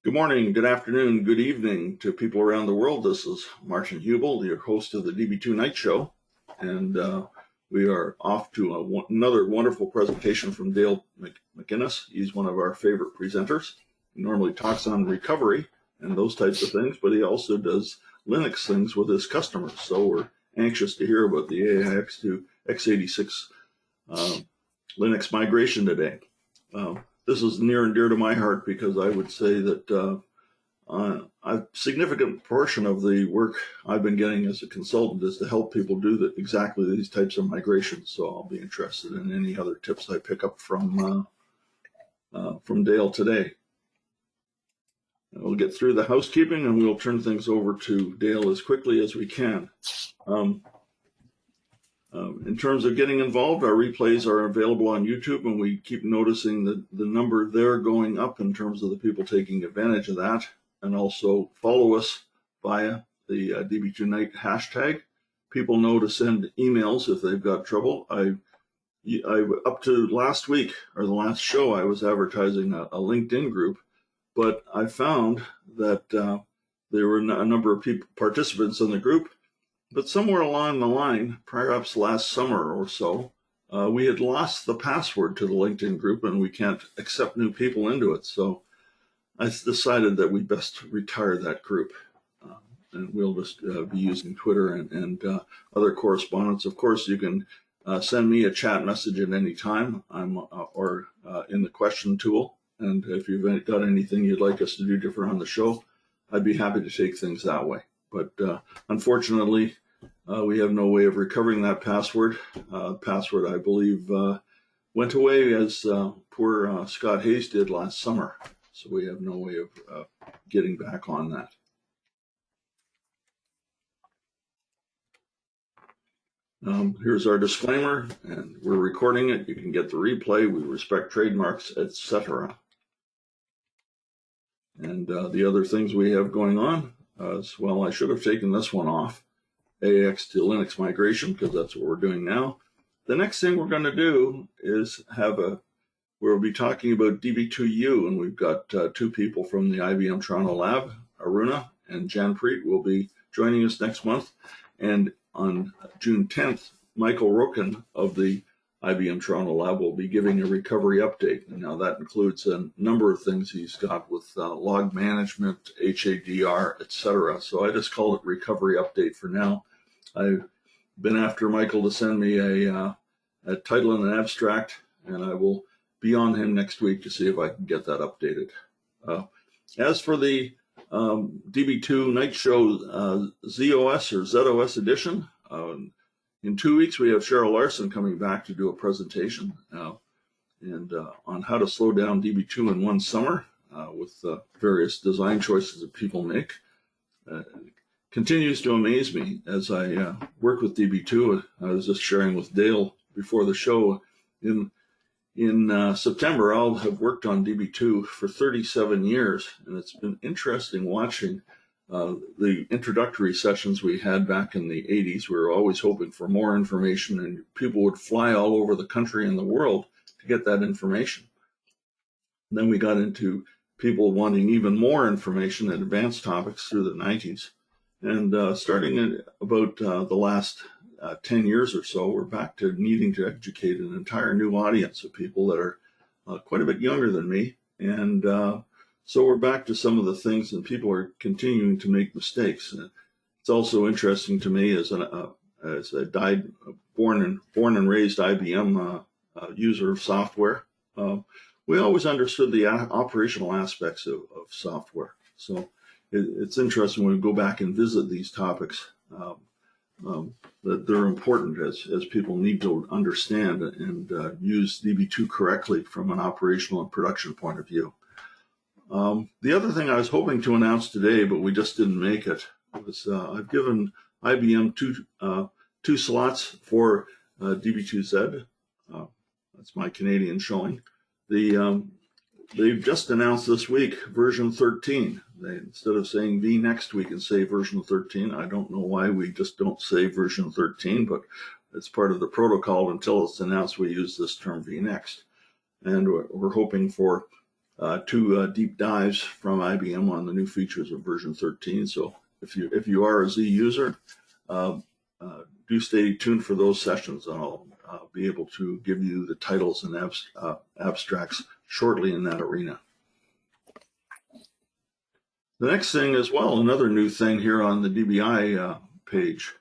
Good morning, good afternoon, good evening to people around the world. This is Martin Hubel, your host of the Db2 Night Show, and we are off to another wonderful presentation from Dale McInnis. He's one of our favorite presenters. He normally talks on recovery and those types of things, but he also does Linux things with his customers. So we're anxious to hear about the AIX to X86 Linux migration today. This is near and dear to my heart because I would say that a significant portion of the work I've been getting as a consultant is to help people do exactly these types of migrations. So I'll be interested in any other tips I pick up from Dale today. We'll get through the housekeeping and we'll turn things over to Dale as quickly as we can. In terms of getting involved, our replays are available on YouTube, and we keep noticing that the number there going up in terms of the people taking advantage of that. And also follow us via the Db2 Night hashtag. People know to send emails if they've got trouble. I up to last week, or the last show, I was advertising a LinkedIn group, but I found that there were a number of participants in the group. But somewhere along the line, perhaps last summer or so, we had lost the password to the LinkedIn group and we can't accept new people into it. So I decided that we best retire that group. And we'll just be using Twitter and other correspondence. Of course, you can send me a chat message at any time. Or in the question tool. And if you've got anything you'd like us to do different on the show, I'd be happy to take things that way. But unfortunately, we have no way of recovering that password. Password, I believe, went away as poor Scott Hayes did last summer. So we have no way of getting back on that. Here's our disclaimer, and we're recording it. You can get the replay. We respect trademarks, etc. And the other things we have going on, well, I should have taken this one off. AIX to Linux migration, because that's what we're doing now. The next thing we're going to do is we'll be talking about Db2U, and we've got two people from the IBM Toronto lab, Aruna and Janpreet, will be joining us next month. And on June 10th, Michael Roken of the IBM Toronto lab will be giving a recovery update. And now that includes a number of things he's got with log management, HADR, etc. So I just call it recovery update for now. I've been after Michael to send me a title and an abstract, and I will be on him next week to see if I can get that updated. As for the Db2 Night Show ZOS or ZOS edition, in 2 weeks we have Cheryl Larson coming back to do a presentation on how to slow down Db2 in one summer with various design choices that people make. Continues to amaze me as I work with Db2. I was just sharing with Dale before the show. In September, I'll have worked on Db2 for 37 years, and it's been interesting watching the introductory sessions we had back in the 80s. We were always hoping for more information, and people would fly all over the country and the world to get that information. And then we got into people wanting even more information and advanced topics through the 90s. And starting in about the last 10 years or so, we're back to needing to educate an entire new audience of people that are quite a bit younger than me. And so we're back to some of the things, and people are continuing to make mistakes. It's also interesting to me as a born and raised IBM user of software. We always understood the operational aspects of software. So it's interesting when we go back and visit these topics that they're important as people need to understand and use Db2 correctly from an operational and production point of view. The other thing I was hoping to announce today, but we just didn't make it, was I've given IBM two slots for Db2Z. That's my Canadian showing. They've just announced this week version 13. Instead of saying V next, we can say version 13. I don't know why we just don't say version 13, but it's part of the protocol until it's announced we use this term vNext. And we're hoping for 2 deep dives from IBM on the new features of version 13. So if you are a Z user, do stay tuned for those sessions, and I'll be able to give you the titles and abstracts shortly in that arena. The next thing as well, another new thing here on the DBI page.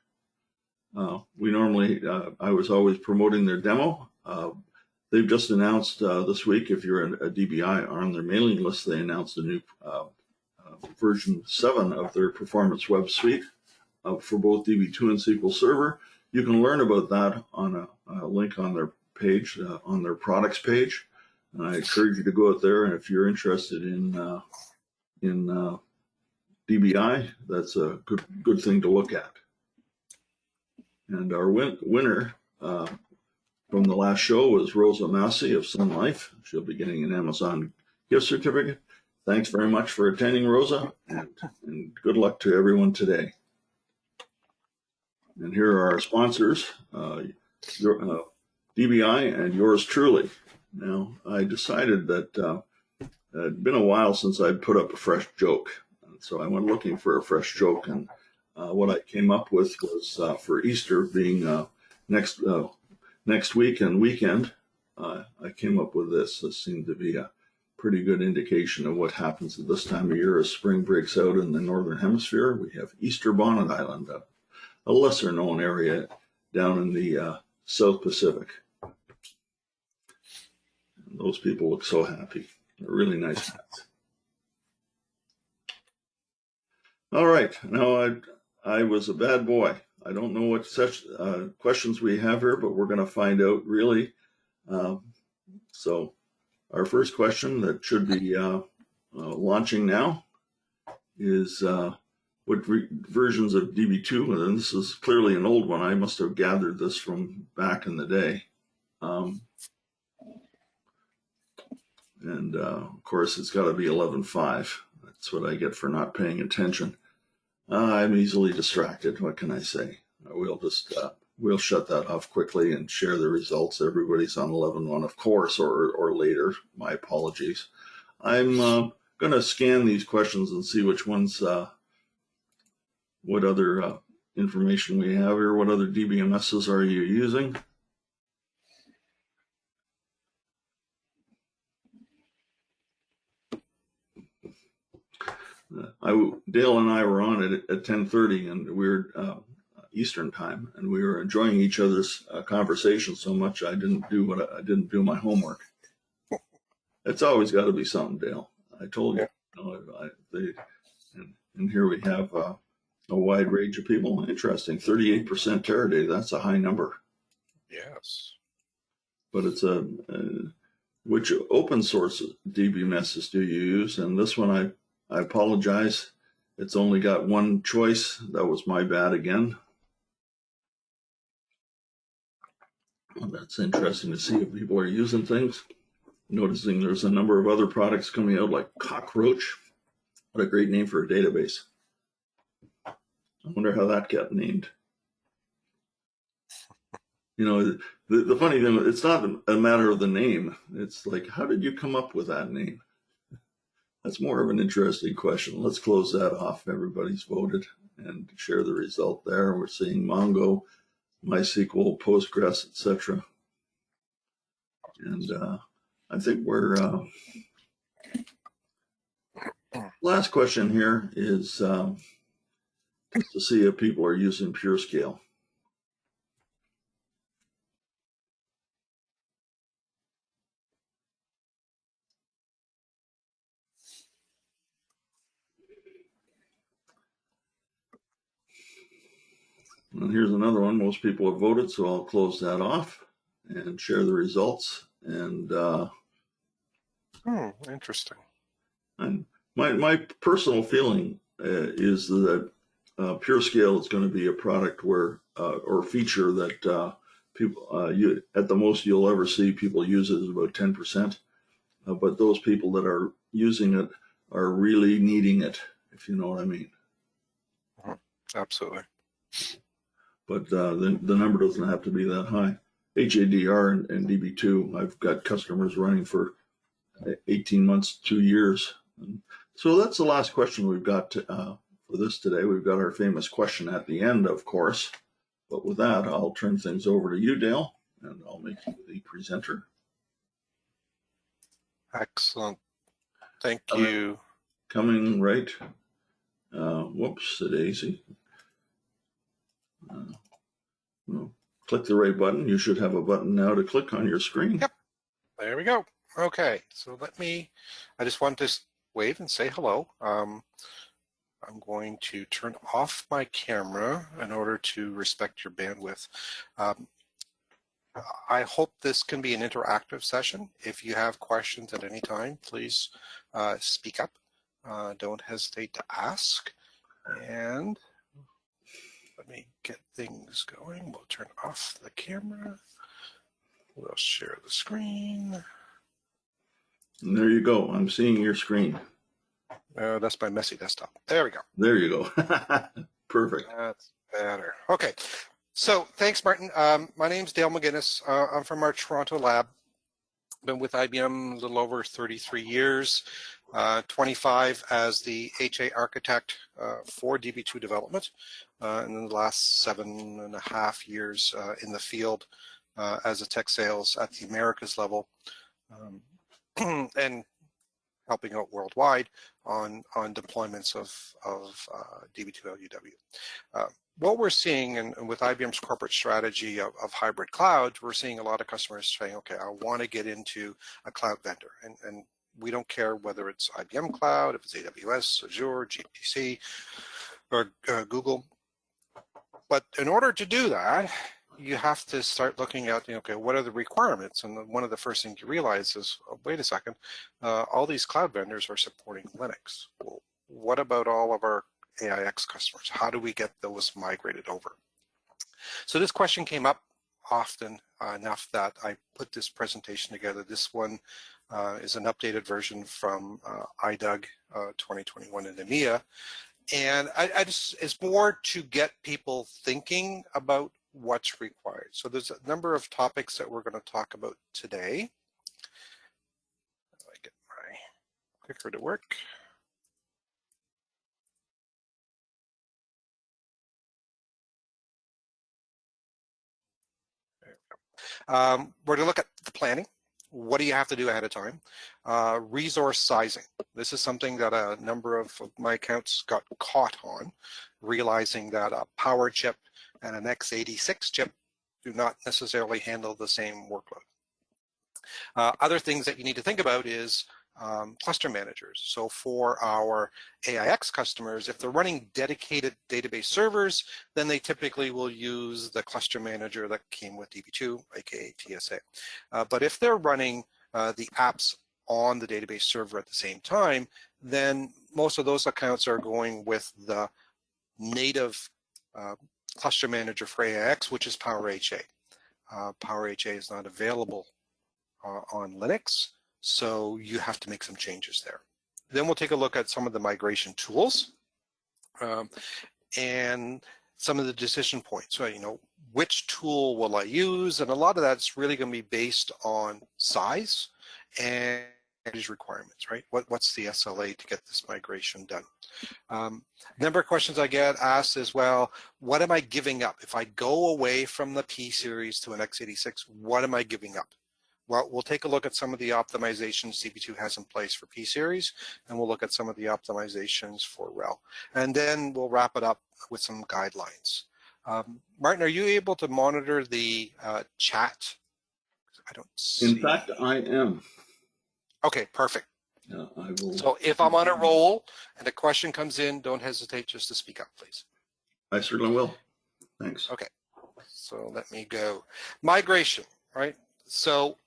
We normally, I was always promoting their demo. They've just announced this week, if you're a DBI on their mailing list, they announced a new version 7 of their performance web suite for both DB2 and SQL Server. You can learn about that on a link on their page, on their products page. And I encourage you to go out there, and if you're interested in DBI, that's a good thing to look at. And our winner from the last show was Rosa Massey of Sun Life. She'll be getting an Amazon gift certificate. Thanks very much for attending, Rosa, and good luck to everyone today. And here are our sponsors, DBI and yours truly. Now, I decided that it had been a while since I'd put up a fresh joke. So I went looking for a fresh joke, and what I came up with was for Easter being next week and weekend, I came up with this. This seemed to be a pretty good indication of what happens at this time of year as spring breaks out in the Northern Hemisphere. We have Easter Bonnet Island, a lesser known area down in the South Pacific. And those people look so happy. They're really nice hats. All right, now I was a bad boy. I don't know what such questions we have here, but we're going to find out really. So our first question that should be launching now is what versions of DB2, and this is clearly an old one. I must have gathered this from back in the day. And of course, it's got to be 11.5. That's what I get for not paying attention. I'm easily distracted. What can I say? We'll just we'll shut that off quickly and share the results. Everybody's on 11.1, of course, or later. My apologies. I'm going to scan these questions and see which ones, what other information we have here. What other DBMSs are you using? Dale and I were on it at 10:30, and we were Eastern time, and we were enjoying each other's conversation so much I didn't do my homework. It's always got to be something, Dale. I told you. And here we have a wide range of people. Interesting, 38% Teradata. That's a high number. Yes. But it's which open source DBMSs do you use? And this one I apologize. It's only got one choice. That was my bad again. Well, that's interesting to see if people are using things. Noticing there's a number of other products coming out like Cockroach. What a great name for a database. I wonder how that got named. You know, the funny thing, it's not a matter of the name. It's like, how did you come up with that name? That's more of an interesting question. Let's close that off. Everybody's voted and share the result there. We're seeing Mongo, MySQL, Postgres, etc. And I think we're last question here is to see if people are using PureScale. And here's another one. Most people have voted, so I'll close that off and share the results. And interesting. And my personal feeling is that PureScale is going to be a product where or feature that people at the most you'll ever see people use it is about 10%. But those people that are using it are really needing it, if you know what I mean. Absolutely. but the number doesn't have to be that high. HADR and DB2, I've got customers running for 18 months, 2 years. So that's the last question we've got for this today. We've got our famous question at the end, of course. But with that, I'll turn things over to you, Dale, and I'll make you the presenter. Excellent. Thank you. Coming right. Whoops, a daisy. Click the right button. You should have a button now to click on your screen. Yep. There we go. Okay. So I just want to wave and say hello. I'm going to turn off my camera in order to respect your bandwidth. I hope this can be an interactive session. If you have questions at any time, please speak up. Don't hesitate to ask. And let me get things going. We'll turn off the camera. We'll share the screen. And there you go. I'm seeing your screen. That's my messy desktop. There we go. There you go. Perfect. That's better. Okay. So thanks, Martin. My name's Dale McInnis. I'm from our Toronto lab. Been with IBM a little over 33 years, 25 as the HA architect for Db2 development, and then the last 7.5 years in the field as a tech sales at the Americas level, and helping out worldwide on deployments of Db2 LUW. What we're seeing, and with IBM's corporate strategy of hybrid clouds, we're seeing a lot of customers saying, okay, I want to get into a cloud vendor. And we don't care whether it's IBM Cloud, if it's AWS, Azure, GCP, or Google. But in order to do that, you have to start looking at, okay, what are the requirements? And one of the first things you realize is, oh, wait a second, all these cloud vendors are supporting Linux. Well, what about all of our AIX customers? How do we get those migrated over? So this question came up often enough that I put this presentation together. This one is an updated version from IDUG 2021 in EMEA. And it's more to get people thinking about what's required. So there's a number of topics that we're going to talk about today. I get my clicker to work. We're going to look at the planning. What do you have to do ahead of time? Resource sizing. This is something that a number of my accounts got caught on, realizing that a power chip and an X86 chip do not necessarily handle the same workload. Other things that you need to think about is cluster managers. So for our AIX customers, if they're running dedicated database servers, then they typically will use the cluster manager that came with DB2, aka TSA. But if they're running the apps on the database server at the same time, then most of those accounts are going with the native cluster manager for AIX, which is PowerHA. PowerHA is not available on Linux, so you have to make some changes there. Then we'll take a look at some of the migration tools and some of the decision points. So, which tool will I use? And a lot of that's really going to be based on size and these requirements, right? What's the SLA to get this migration done? Number of questions I get asked as well, what am I giving up? If I go away from the P series to an X86, what am I giving up? Well, we'll take a look at some of the optimizations Db2 has in place for P series, and we'll look at some of the optimizations for RHEL. And then we'll wrap it up with some guidelines. Martin, are you able to monitor the chat? I don't see. In fact, I am. Okay, perfect. I will. So if I'm on a roll and a question comes in, don't hesitate just to speak up, please. I certainly will. Thanks. Okay, so let me go. Migration, right? So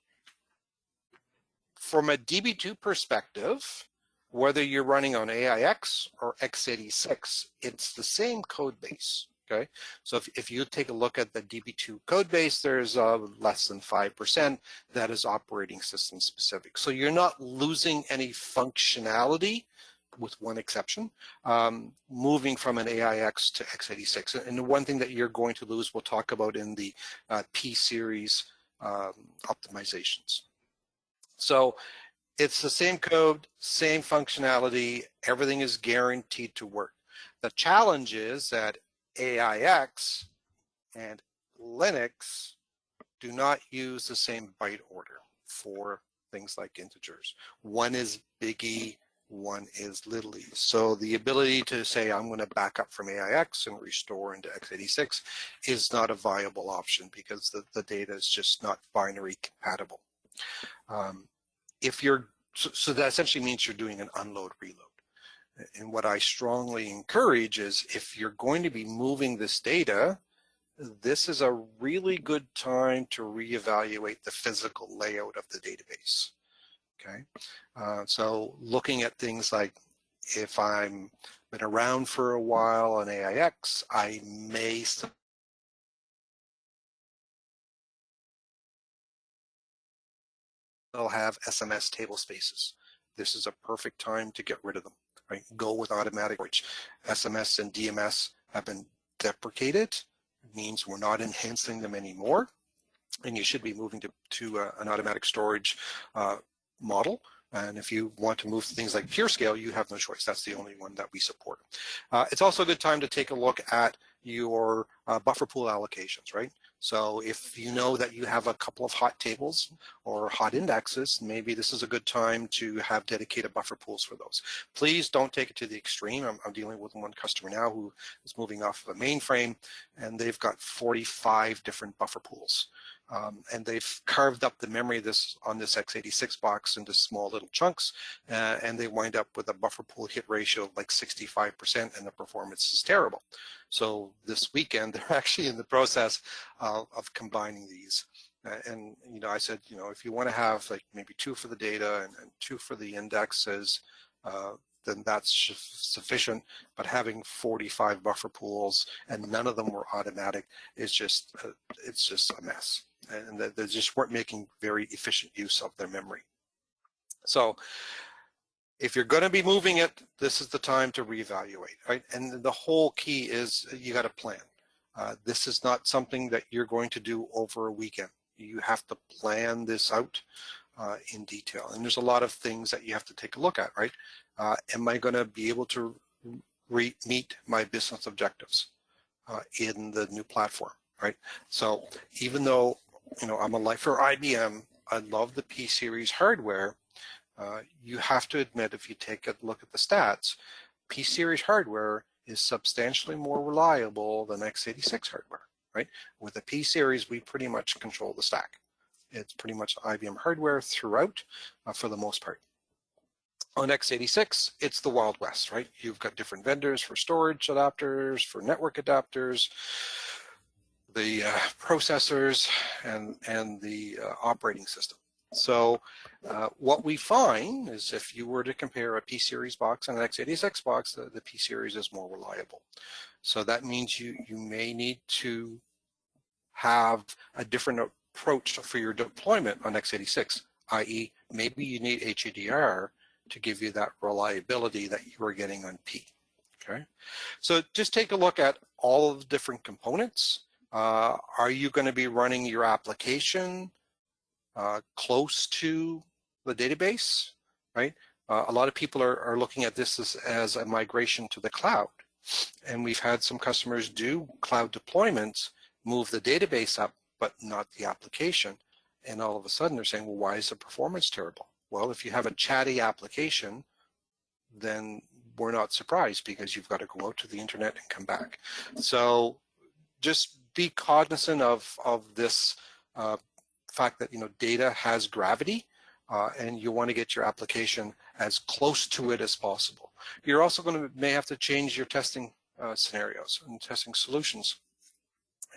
from a DB2 perspective, whether you're running on AIX or X86, it's the same code base. Okay, so if you take a look at the DB2 code base, there's less than 5% that is operating system specific. So you're not losing any functionality with one exception, moving from an AIX to X86. And the one thing that you're going to lose, we'll talk about in the P-series optimizations. So it's the same code, same functionality, everything is guaranteed to work. The challenge is that AIX and Linux do not use the same byte order for things like integers. One is big E, one is little e. So the ability to say I'm going to back up from AIX and restore into x86 is not a viable option because the data is just not binary compatible. So that essentially means you're doing an unload reload. And what I strongly encourage is if you're going to be moving this data, this is a really good time to reevaluate the physical layout of the database. Okay, so looking at things like if I'm been around for a while on AIX, I may still have SMS table spaces. This is a perfect time to get rid of them. Right, go with automatic storage. SMS and DMS have been deprecated. It means we're not enhancing them anymore, and you should be moving to an automatic storage model. And if you want to move things like PureScale, you have no choice. That's the only one that we support. It's also a good time to take a look at your buffer pool allocations, right? So if you know that you have a couple of hot tables or hot indexes, maybe this is a good time to have dedicated buffer pools for those. Please don't take it to the extreme. I'm dealing with one customer now who is moving off of a mainframe, and they've got 45 different buffer pools. And they've carved up the memory on this x86 box into small little chunks, and they wind up with a buffer pool hit ratio of like 65%, and the performance is terrible. So this weekend, they're actually in the process of combining these. And I said, if you want to have like maybe 2 for the data and 2 for the indexes, then that's sufficient. But having 45 buffer pools and none of them were automatic is just it's just a mess. And they just weren't making very efficient use of their memory. So if you're going to be moving it, this is the time to reevaluate, right? And the whole key is you got to plan. This is not something that you're going to do over a weekend. You have to plan this out in detail. And there's a lot of things that you have to take a look at, right? Am I going to be able to meet my business objectives in the new platform, right? So even though, I'm a lifer IBM, I love the P-series hardware, you have to admit, if you take a look at the stats, P-series hardware is substantially more reliable than x86 hardware, right? With the P-series, we pretty much control the stack. It's pretty much IBM hardware throughout for the most part. On x86, it's the Wild West, right? You've got different vendors for storage adapters, for network adapters, the processors, and the operating system. So what we find is if you were to compare a P-series box and an x86 box, the P-series is more reliable. So that means you may need to have a different approach for your deployment on x86, i.e. maybe you need HADR to give you that reliability that you were getting on P. Okay, so just take a look at all of the different components. Are you going to be running your application close to the database, right? A lot of people are looking at this as a migration to the cloud. And we've had some customers do cloud deployments, move the database up, but not the application. And all of a sudden they're saying, well, why is the performance terrible? Well, if you have a chatty application, then we're not surprised because you've got to go out to the internet and come back. So just be cognizant of this fact that data has gravity, and you want to get your application as close to it as possible. You're also may have to change your testing scenarios and testing solutions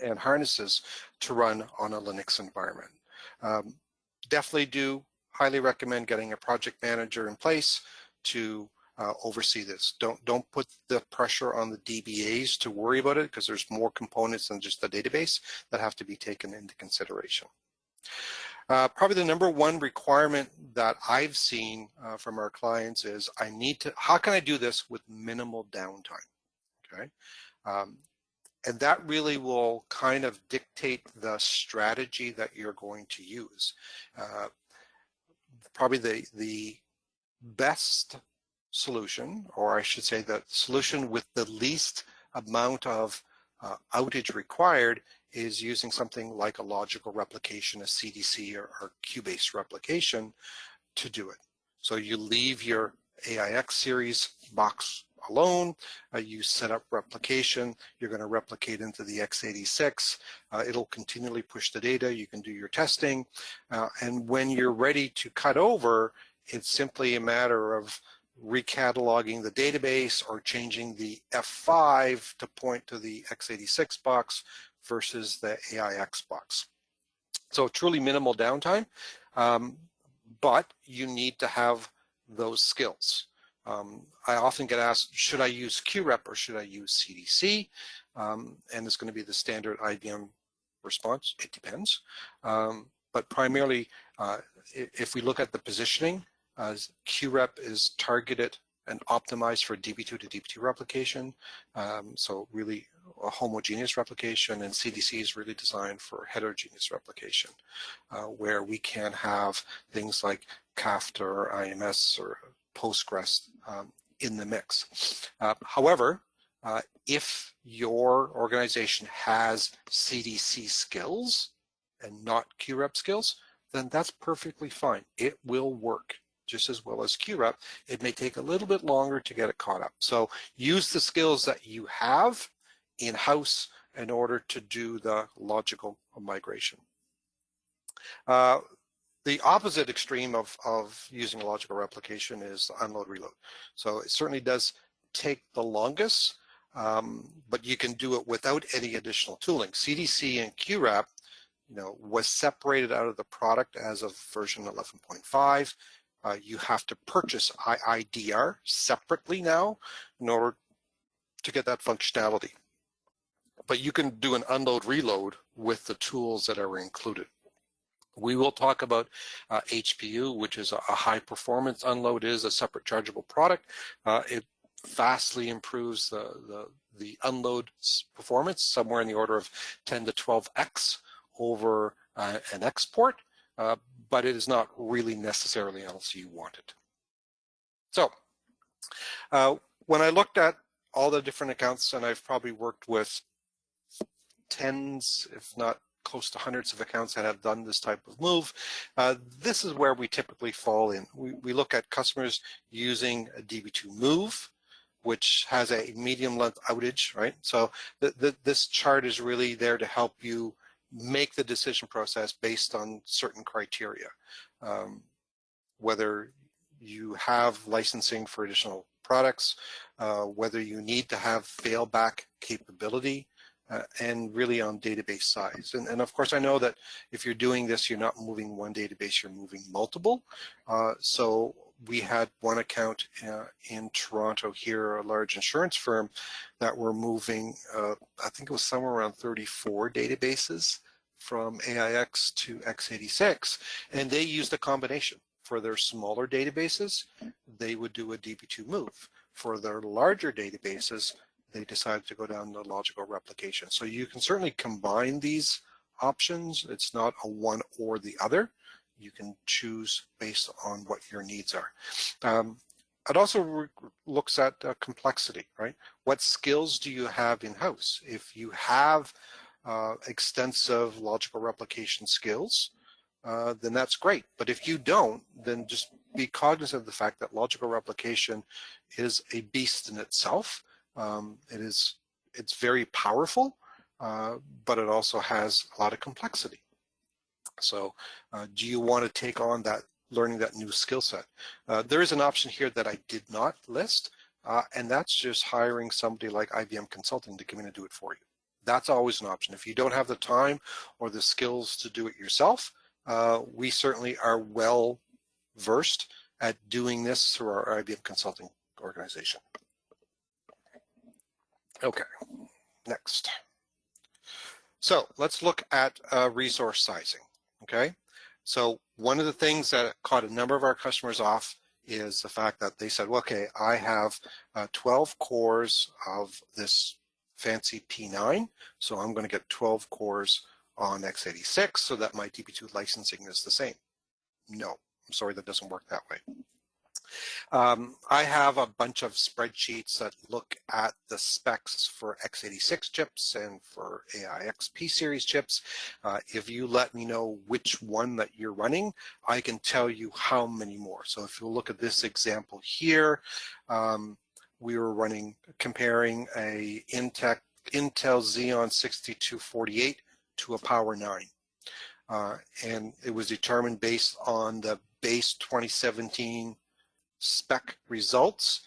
and harnesses to run on a Linux environment. Definitely do highly recommend getting a project manager in place to oversee this. Don't put the pressure on the DBAs to worry about it, because there's more components than just the database that have to be taken into consideration. Probably the number one requirement that I've seen from our clients is how can I do this with minimal downtime, okay? And that really will kind of dictate the strategy that you're going to use. Probably the best solution, or I should say the solution with the least amount of outage required, is using something like a logical replication, a CDC or queue-based replication to do it. So you leave your AIX series box alone, you set up replication, you're going to replicate into the X86, it'll continually push the data, you can do your testing, and when you're ready to cut over, it's simply a matter of recataloging the database or changing the F5 to point to the X86 box versus the AIX box. So truly minimal downtime, but you need to have those skills. I often get asked, should I use QRep or should I use CDC? And it's going to be the standard IBM response, it depends. But primarily, if we look at the positioning, QRep is targeted and optimized for Db2 to Db2 replication, so really a homogeneous replication, and CDC is really designed for heterogeneous replication, where we can have things like Kafka or IMS or Postgres in the mix. However, if your organization has CDC skills and not QRep skills, then that's perfectly fine. It will work just as well as QRep. It may take a little bit longer to get it caught up. So use the skills that you have in-house in order to do the logical migration. The opposite extreme of using a logical replication is unload reload. So it certainly does take the longest, but you can do it without any additional tooling. CDC and QRep, was separated out of the product as of version 11.5. You have to purchase IIDR separately now in order to get that functionality. But you can do an unload reload with the tools that are included. We will talk about HPU, which is a high performance unload, is a separate chargeable product. It vastly improves the unload performance, somewhere in the order of 10 to 12x over an export, but it is not really necessarily else you want it. So when I looked at all the different accounts, and I've probably worked with tens, if not close to hundreds of accounts that have done this type of move, this is where we typically fall in. We look at customers using a Db2 move, which has a medium length outage, right? So this chart is really there to help you make the decision process based on certain criteria. Whether you have licensing for additional products, whether you need to have failback capability, and really on database size. And of course, I know that if you're doing this, you're not moving one database, you're moving multiple. So we had one account in Toronto here, a large insurance firm, that were moving, I think it was somewhere around 34 databases from AIX to X86, and they used a combination. For their smaller databases, they would do a Db2 move. For their larger databases, they decided to go down the logical replication. So you can certainly combine these options. It's not a one or the other. You can choose based on what your needs are. It also looks at complexity, right? What skills do you have in-house? If you have extensive logical replication skills, then that's great. But if you don't, then just be cognizant of the fact that logical replication is a beast in itself. It's very powerful, but it also has a lot of complexity. So do you want to take on that, learning that new skill set? There is an option here that I did not list, and that's just hiring somebody like IBM Consulting to come in and do it for you. That's always an option. If you don't have the time or the skills to do it yourself, we certainly are well versed at doing this through our IBM Consulting organization. Okay, next. So let's look at resource sizing, okay? So one of the things that caught a number of our customers off is the fact that they said, well, okay, I have 12 cores of this fancy P9, so I'm going to get 12 cores on X86 so that my Db2 licensing is the same. No, I'm sorry, that doesn't work that way. I have a bunch of spreadsheets that look at the specs for X86 chips and for AIX P-series chips. If you let me know which one that you're running, I can tell you how many more. So if you look at this example here, we were comparing a Intel Xeon 6248 to a Power 9. And it was determined based on the base 2017 spec results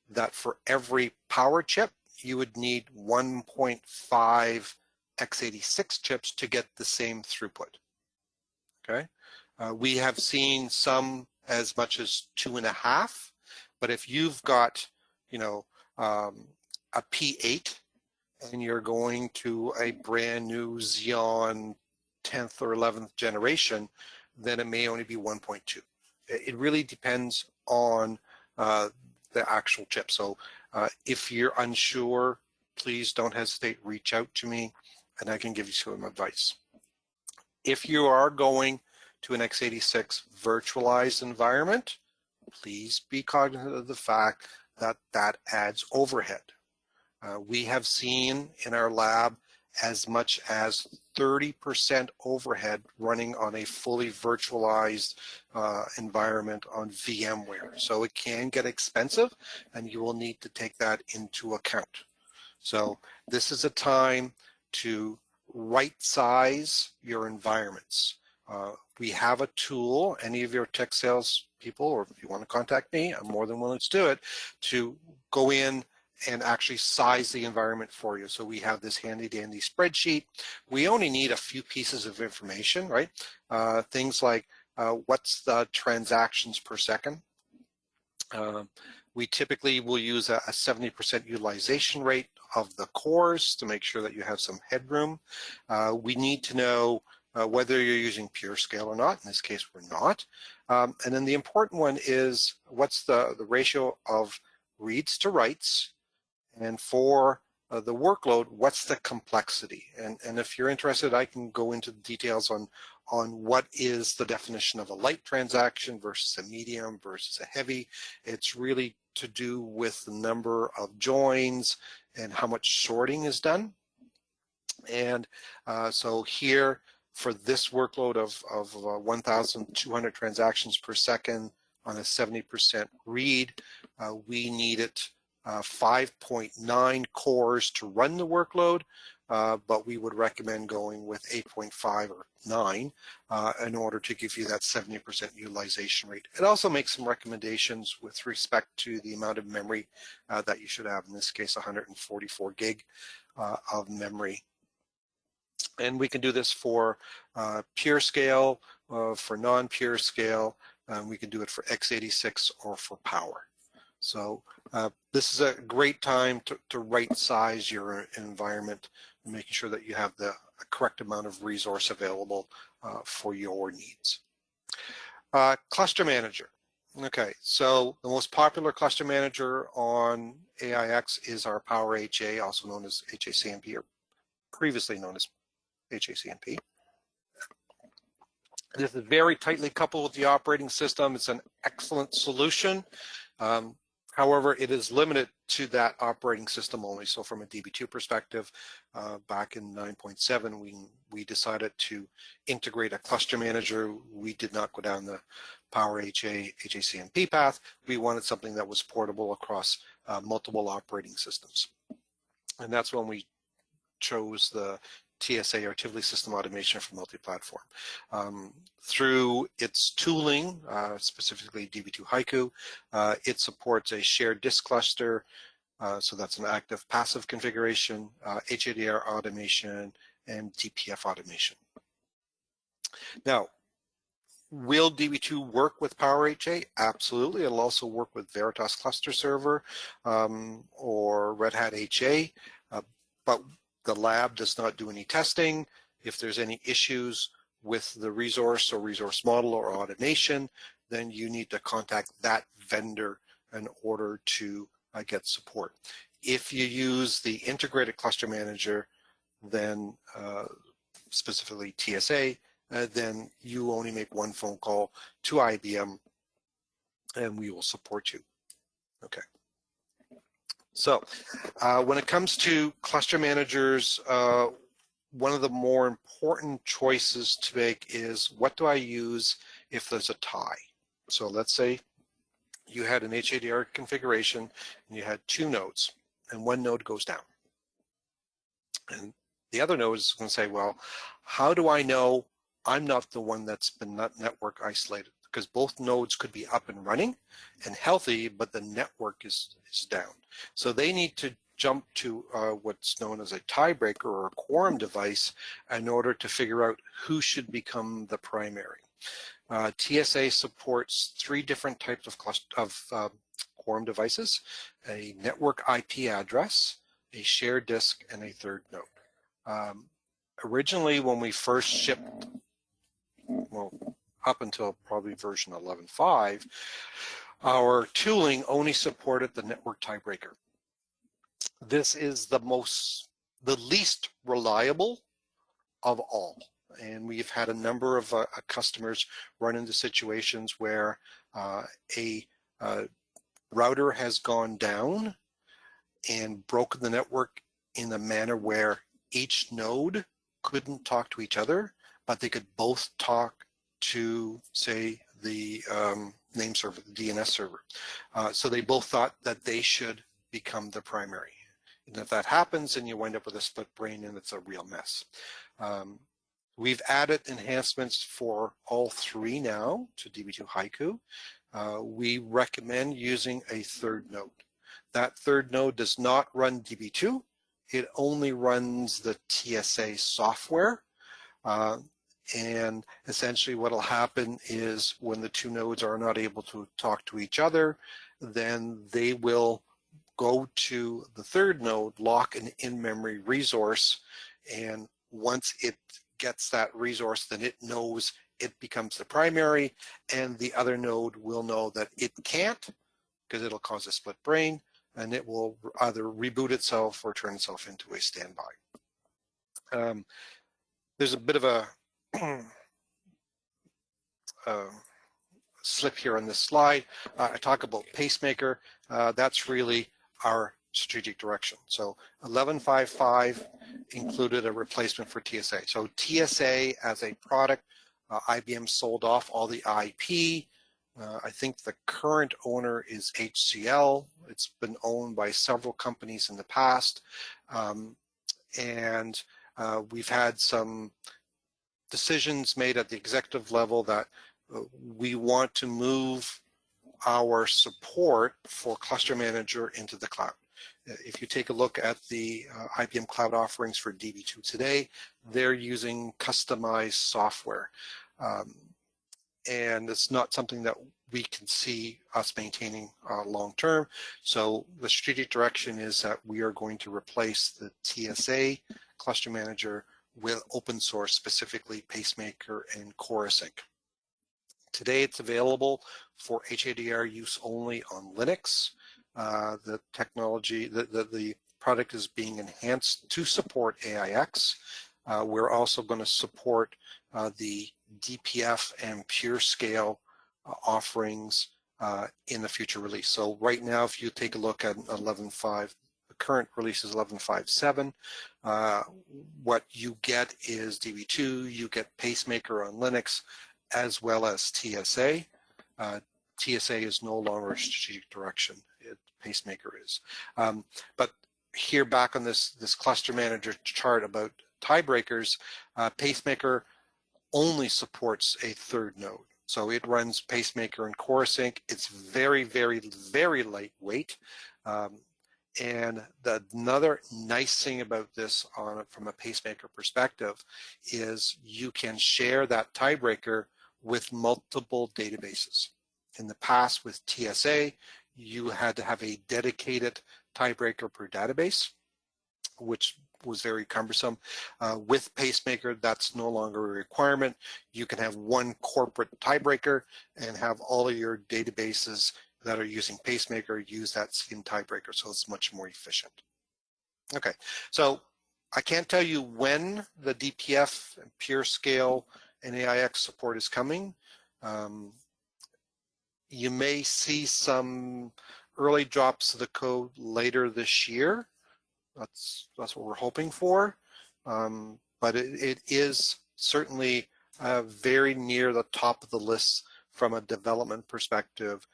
that for every power chip, you would need 1.5 X86 chips to get the same throughput. Okay, we have seen some as much as 2.5, but if you've got, you know, a P8 and you're going to a brand new Xeon 10th or 11th generation, then it may only be 1.2. It really depends on the actual chip. So if you're unsure, please don't hesitate, reach out to me and I can give you some advice. If you are going to an x86 virtualized environment, please be cognizant of the fact that that adds overhead. We have seen in our lab as much as 30% overhead running on a fully virtualized environment on VMware. So it can get expensive and you will need to take that into account. So this is a time to right size your environments. We have a tool, any of your tech sales people, or if you want to contact me, I'm more than willing to do it, to go in and actually size the environment for you. So we have this handy dandy spreadsheet. We only need a few pieces of information, right? Things like what's the transactions per second. We typically will use a 70% utilization rate of the cores to make sure that you have some headroom. We need to know whether you're using pure scale or not. In this case, we're not. And then the important one is what's the ratio of reads to writes, and for the workload, what's the complexity? And if you're interested, I can go into the details on what is the definition of a light transaction versus a medium versus a heavy. It's really to do with the number of joins and how much sorting is done. And so here, for this workload of 1,200 transactions per second on a 70% read, we needed 5.9 cores to run the workload, but we would recommend going with 8.5 or 9 in order to give you that 70% utilization rate. It also makes some recommendations with respect to the amount of memory that you should have, in this case 144 gig of memory. And we can do this for pure scale, for non-pure scale, we can do it for x86 or for power. So this is a great time to right size your environment and making sure that you have the correct amount of resource available for your needs. Cluster manager. Okay, so the most popular cluster manager on AIX is our Power HA, also known as HACMP, or previously known as HACMP. This is very tightly coupled with the operating system. It's an excellent solution. However, it is limited to that operating system only. So from a Db2 perspective, back in 9.7, we decided to integrate a cluster manager. We did not go down the Power HA, HACMP path. We wanted something that was portable across multiple operating systems. And that's when we chose the TSA, or Tivoli System Automation for Multi-Platform. Through its tooling, specifically Db2 Haiku, it supports a shared disk cluster, so that's an active passive configuration, HADR automation, and DPF automation. Now, will Db2 work with Power HA? Absolutely. It'll also work with Veritas Cluster Server or Red Hat HA, but the lab does not do any testing. If there's any issues with the resource or resource model or automation, then you need to contact that vendor in order to get support. If you use the integrated cluster manager, then specifically TSA, then you only make one phone call to IBM and we will support you. Okay. So when it comes to cluster managers, one of the more important choices to make is, what do I use if there's a tie? So let's say you had an HADR configuration and you had 2 nodes and 1 node goes down. And the other node is going to say, well, how do I know I'm not the one that's been network isolated? Because both nodes could be up and running and healthy, but the network is down. So they need to jump to what's known as a tiebreaker or a quorum device in order to figure out who should become the primary. TSA supports 3 different types of quorum devices: a network IP address, a shared disk, and a third node. Originally, when we first shipped, well, up until probably version 11.5, our tooling only supported the network tiebreaker. This is the least reliable of all. And we've had a number of customers run into situations where a router has gone down and broken the network in a manner where each node couldn't talk to each other, but they could both talk to, say, the name server, the DNS server. So they both thought that they should become the primary. And if that happens, then you wind up with a split brain and it's a real mess. We've added enhancements for all 3 now to Db2 Haiku. We recommend using a third node. That third node does not run Db2. It only runs the TSA software. And essentially what will happen is, when the 2 nodes are not able to talk to each other, then they will go to the third node, lock an in-memory resource, and once it gets that resource, then it knows it becomes the primary, and the other node will know that it can't, because it'll cause a split brain, and it will either reboot itself or turn itself into a standby. There's a bit of a slip here on this slide. I talk about pacemaker. That's really our strategic direction. So 11.5.5 included a replacement for TSA. So TSA as a product, IBM sold off all the IP. I think the current owner is HCL. It's been owned by several companies in the past. And we've had some decisions made at the executive level that we want to move our support for Cluster Manager into the cloud. If you take a look at the IBM Cloud offerings for Db2 today, they're using customized software. And it's not something that we can see us maintaining long term. So the strategic direction is that we are going to replace the TSA Cluster Manager with open source, specifically Pacemaker and CoreSync. Today it's available for HADR use only on Linux. The technology, the product is being enhanced to support AIX. We're also going to support the DPF and PureScale offerings in the future release. So right now, if you take a look at 11.5, the current release is 11.5.7. What you get is Db2, you get Pacemaker on Linux, as well as TSA. TSA is no longer a strategic direction. Pacemaker is. But here back on this cluster manager chart about tiebreakers, Pacemaker only supports a third node. So it runs Pacemaker and CoreSync. It's very, very, very lightweight. And another nice thing about this from a Pacemaker perspective is you can share that tiebreaker with multiple databases. In the past with TSA, you had to have a dedicated tiebreaker per database, which was very cumbersome. With Pacemaker, that's no longer a requirement. You can have one corporate tiebreaker and have all of your databases that are using Pacemaker use that same tiebreaker, so it's much more efficient. Okay, so I can't tell you when the DPF and PureScale and AIX support is coming. You may see some early drops of the code later this year. That's what we're hoping for. But it is certainly very near the top of the list from a development perspective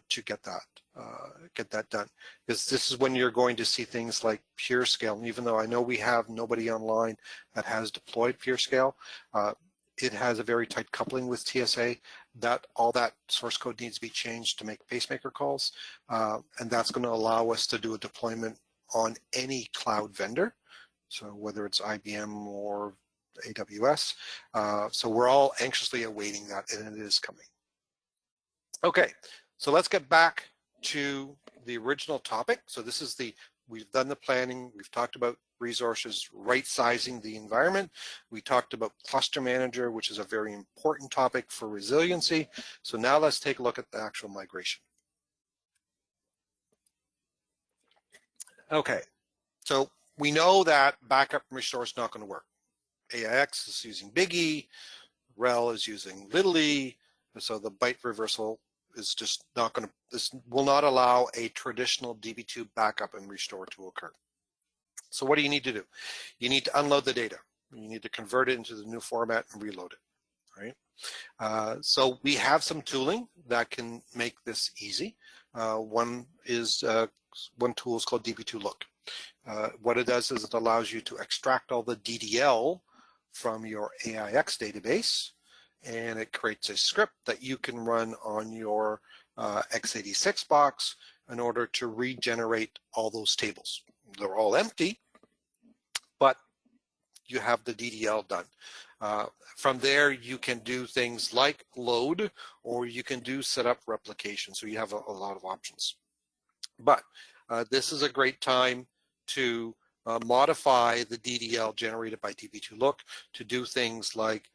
to get that done. Because this is when you're going to see things like PureScale. And even though I know we have nobody online that has deployed PureScale, it has a very tight coupling with TSA. That all that source code needs to be changed to make Pacemaker calls, and that's going to allow us to do a deployment on any cloud vendor, so whether it's IBM or AWS. So we're all anxiously awaiting that, and it is coming. Okay, so let's get back to the original topic. So this is we've done the planning, we've talked about resources, right-sizing the environment. We talked about cluster manager, which is a very important topic for resiliency. So now let's take a look at the actual migration. Okay, so we know that backup and restore is not going to work. AIX is using Big E, RHEL is using Little E, so the byte reversal is just not going to, this will not allow a traditional DB2 backup and restore to occur. So what do you need to do? You need to unload the data. You need to convert it into the new format and reload it, right? So we have some tooling that can make this easy. One tool is called Db2 Look. What it does is it allows you to extract all the DDL from your AIX database, and it creates a script that you can run on your X86 box in order to regenerate all those tables. They're all empty, but you have the DDL done. From there, you can do things like load, or you can do setup replication. So you have a lot of options. But this is a great time to modify the DDL generated by Db2 Look to do things like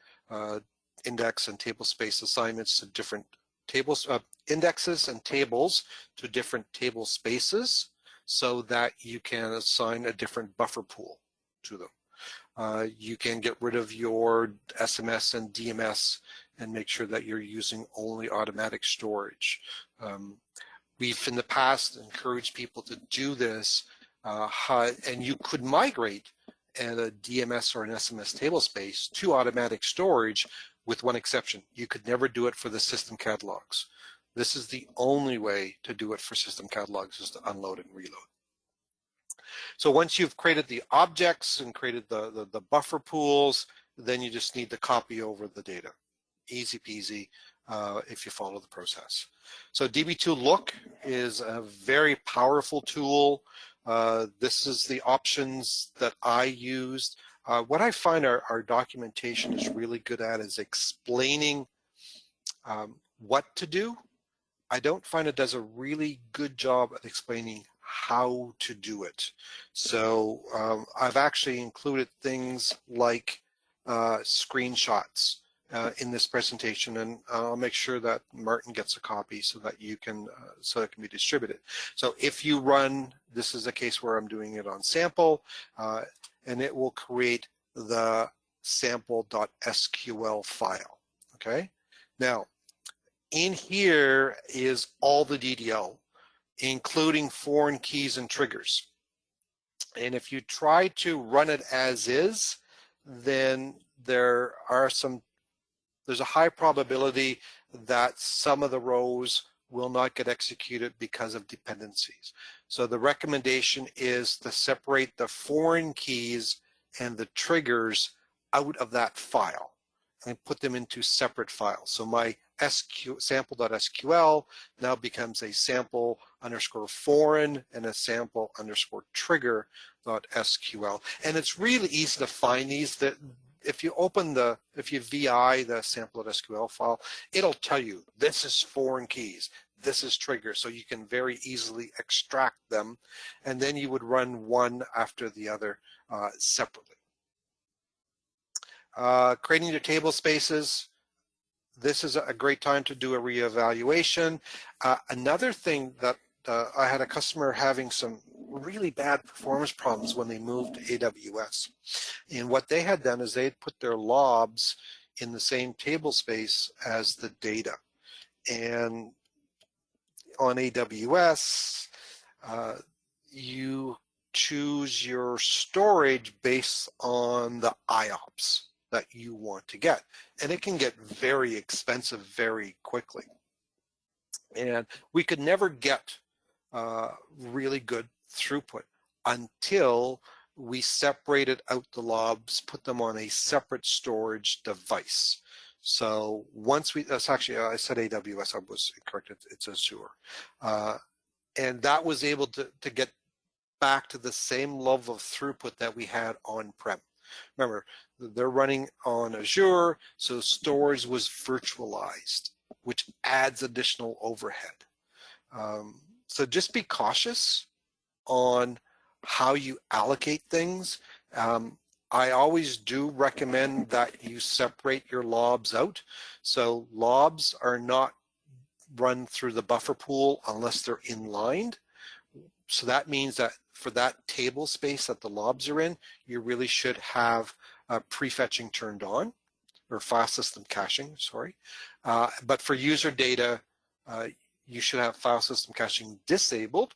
index and table space assignments to different tables, indexes and tables to different table spaces, so that you can assign a different buffer pool to them. You can get rid of your SMS and DMS and make sure that you're using only automatic storage. We've in the past encouraged people to do this, and you could migrate a DMS or an SMS table space to automatic storage with one exception. You could never do it for the system catalogs. This is the only way to do it for system catalogs, is to unload and reload. So once you've created the objects and created the buffer pools, then you just need to copy over the data. Easy peasy if you follow the process. So Db2 Look is a very powerful tool. This is the options that I used. What I find our documentation is really good at is explaining what to do. I don't find it does a really good job at explaining how to do it. So I've actually included things like screenshots in this presentation, and I'll make sure that Martin gets a copy so that you can so it can be distributed. So if you run, this is a case where I'm doing it on sample, and it will create the sample.sql file. Okay, now in here is all the DDL, including foreign keys and triggers. And if you try to run it as is, then there's a high probability that some of the rows will not get executed because of dependencies. So the recommendation is to separate the foreign keys and the triggers out of that file and put them into separate files. So my sample.sql now becomes a sample_foreign and a sample_trigger.sql. And it's really easy to find these. That if you VI the sample.sql file, it'll tell you this is foreign keys, this is triggers, so you can very easily extract them, and then you would run one after the other separately. Creating your table spaces. This is a great time to do a reevaluation. Another thing that I had a customer having some really bad performance problems when they moved to AWS. And what they had done is they had put their lobs in the same table space as the data. And on AWS, you choose your storage based on the IOPS that you want to get. And it can get very expensive very quickly. And we could never get really good throughput until we separated out the lobs, put them on a separate storage device. So once we, that's actually, I said AWS, I was incorrect, it's Azure. And that was able to get back to the same level of throughput that we had on-prem. Remember, they're running on Azure, so storage was virtualized, which adds additional overhead. So just be cautious on how you allocate things. I always do recommend that you separate your lobs out. So lobs are not run through the buffer pool unless they're inlined. So that means that for that table space that the lobs are in, you really should have prefetching turned on, or file system caching, sorry. But for user data, you should have file system caching disabled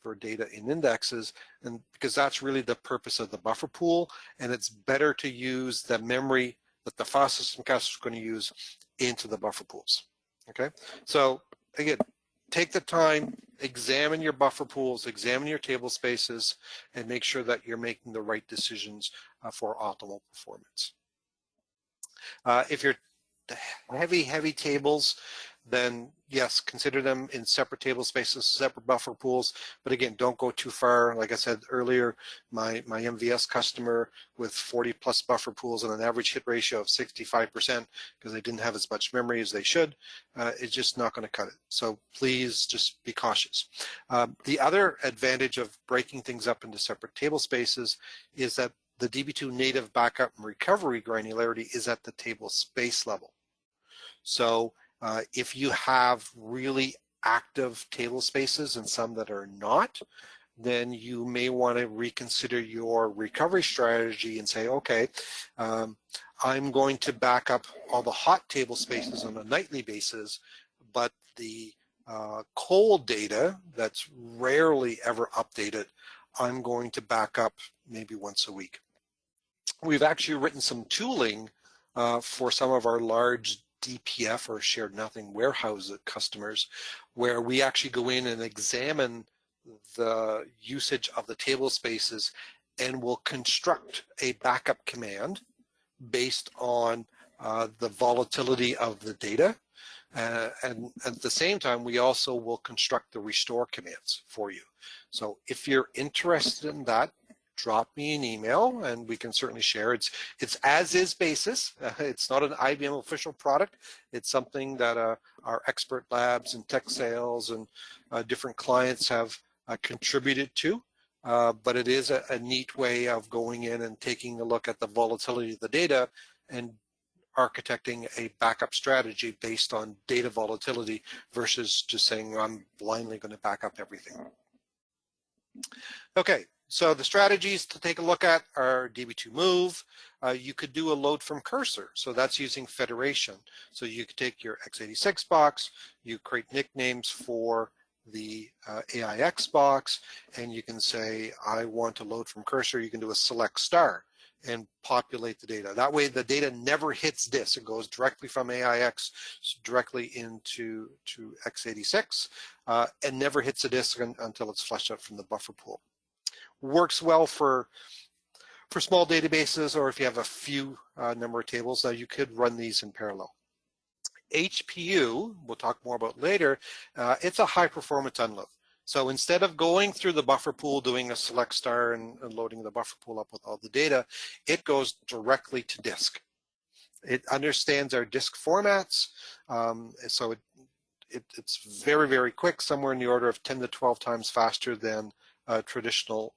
for data in indexes, and because that's really the purpose of the buffer pool, and it's better to use the memory that the file system cache is going to use into the buffer pools. Okay, so again, take the time, examine your buffer pools, examine your table spaces, and make sure that you're making the right decisions for optimal performance. If you're heavy tables, then yes, consider them in separate table spaces, separate buffer pools. But again, don't go too far. Like I said earlier, my MVS customer with 40 plus buffer pools and an average hit ratio of 65% because they didn't have as much memory as they should, it's just not going to cut it. So please just be cautious. The other advantage of breaking things up into separate table spaces is that the DB2 native backup and recovery granularity is at the table space level. So if you have really active table spaces and some that are not, then you may want to reconsider your recovery strategy and say, okay, I'm going to back up all the hot table spaces on a nightly basis, but the cold data that's rarely ever updated, I'm going to back up maybe once a week. We've actually written some tooling for some of our large DPF or shared nothing warehouse customers, where we actually go in and examine the usage of the table spaces and will construct a backup command based on the volatility of the data. And at the same time, we also will construct the restore commands for you. So if you're interested in that, drop me an email and we can certainly share. It's as is basis. It's not an IBM official product. It's something that our expert labs and tech sales and different clients have contributed to. But it is a neat way of going in and taking a look at the volatility of the data and architecting a backup strategy based on data volatility versus just saying I'm blindly going to back up everything. Okay. So the strategies to take a look at are DB2 move. You could do a load from cursor. So that's using federation. So you could take your X86 box, you create nicknames for the AIX box, and you can say, I want to load from cursor. You can do a select star and populate the data. That way the data never hits disk. It goes directly from AIX directly into X86 and never hits a disk until it's flushed out from the buffer pool. Works well for small databases, or if you have a few number of tables. Now you could run these in parallel. HPU, we'll talk more about later, it's a high performance unload. So instead of going through the buffer pool, doing a select star and loading the buffer pool up with all the data, it goes directly to disk. It understands our disk formats, so it's very, very quick, somewhere in the order of 10 to 12 times faster than traditional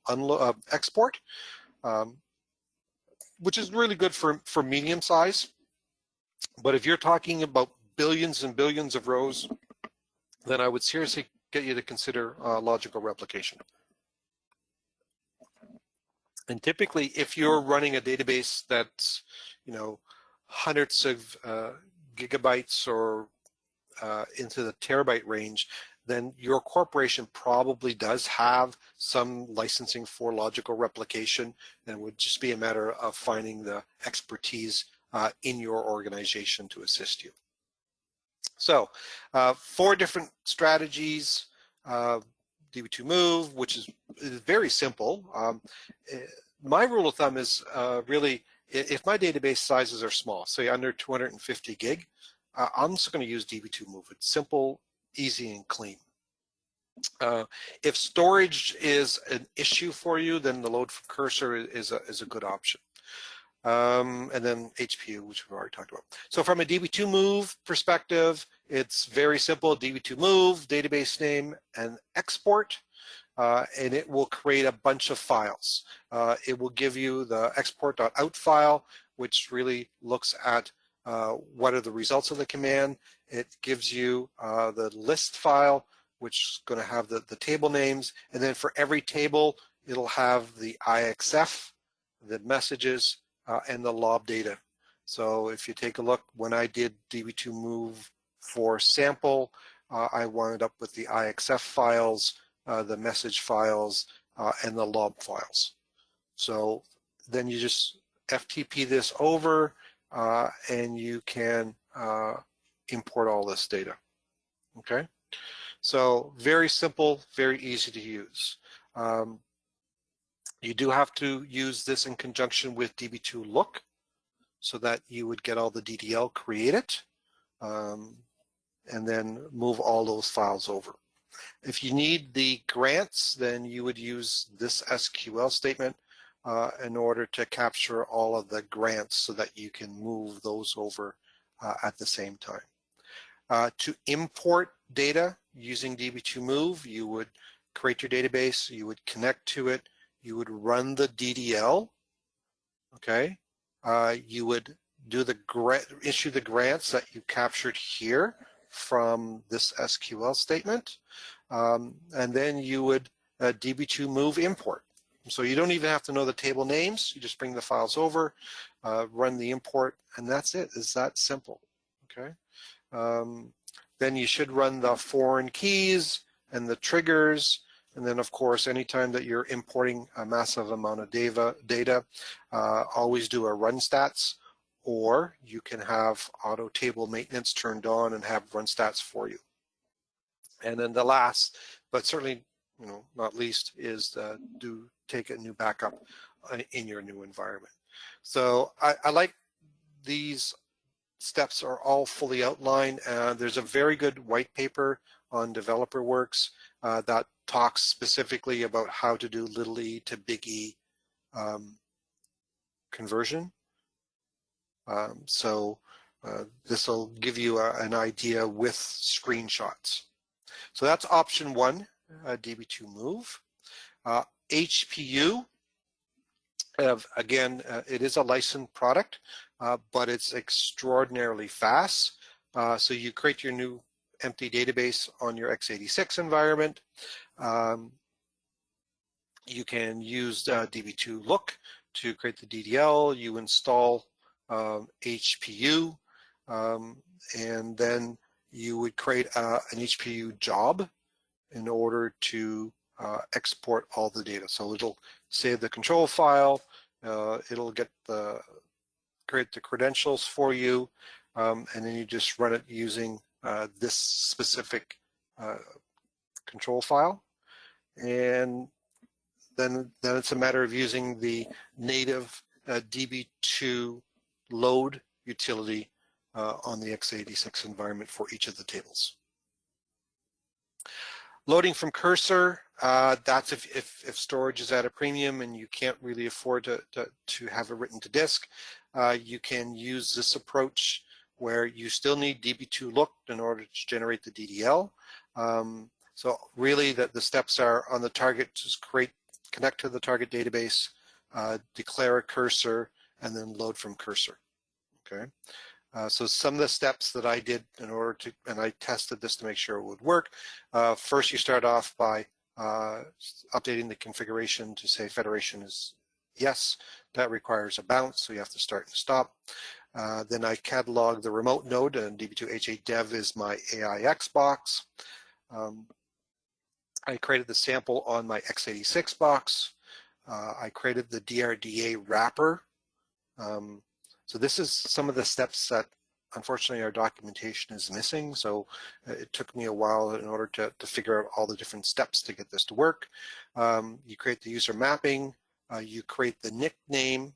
export. which is really good for medium size. But if you're talking about billions and billions of rows, then I would seriously get you to consider logical replication. And typically, if you're running a database that's, you know, hundreds of gigabytes or into the terabyte range, then your corporation probably does have some licensing for logical replication, and it would just be a matter of finding the expertise in your organization to assist you. So 4 different strategies. Db2 move, which is very simple. My rule of thumb is really, if my database sizes are small, say under 250 gig, I'm just going to use Db2 move. It's simple, easy, and clean. If storage is an issue for you, then the load from cursor is a good option. And then HPU, which we've already talked about. So from a Db2 move perspective, it's very simple. Db2 move, database name, and export, and it will create a bunch of files. It will give you the export.out file, which really looks at what are the results of the command. It gives you the list file, which is going to have the table names, and then for every table, it'll have the IXF, the messages, and the lob data. So if you take a look, when I did Db2 move for sample, I wound up with the IXF files, the message files, and the lob files. So then you just FTP this over, and you can import all this data. Okay, so very simple, very easy to use. You do have to use this in conjunction with Db2 look so that you would get all the DDL created and then move all those files over. If you need the grants, then you would use this SQL statement in order to capture all of the grants so that you can move those over at the same time. To import data using Db2 move, you would create your database, you would connect to it, you would run the DDL, okay? You would do issue the grants that you captured here from this SQL statement, and then you would Db2 move import. So you don't even have to know the table names, you just bring the files over, run the import, and that's it. It's that simple, okay? Then you should run the foreign keys and the triggers. And then, of course, anytime that you're importing a massive amount of data, always do a run stats, or you can have auto table maintenance turned on and have run stats for you. And then the last, but certainly not least, is do take a new backup in your new environment. So I like these steps are all fully outlined. There's a very good white paper on DeveloperWorks that talks specifically about how to do little e to big E conversion. So this will give you an idea with screenshots. So that's option 1, Db2 move. HPU, again, it is a licensed product, but it's extraordinarily fast. So you create your new empty database on your X86 environment. You can use Db2 look to create the DDL. You install HPU, and then you would create an HPU job in order to export all the data. So it'll save the control file, it'll create the credentials for you, and then you just run it using this specific control file. And then it's a matter of using the native Db2 load utility on the X86 environment for each of the tables. Loading from cursor, that's if storage is at a premium and you can't really afford to have it written to disk, you can use this approach where you still need Db2 look in order to generate the DDL. So really the steps are on the target, just connect to the target database, declare a cursor, and then load from cursor. Okay. So some of the steps that I did in order to, and I tested this to make sure it would work. First, you start off by updating the configuration to say federation is yes. That requires a bounce, so you have to start and stop. Then I catalog the remote node, and Db2 H8 dev is my AIX box. I created the sample on my X86 box. I created the DRDA wrapper. So this is some of the steps that unfortunately our documentation is missing. So it took me a while in order to figure out all the different steps to get this to work. You create the user mapping. You create the nickname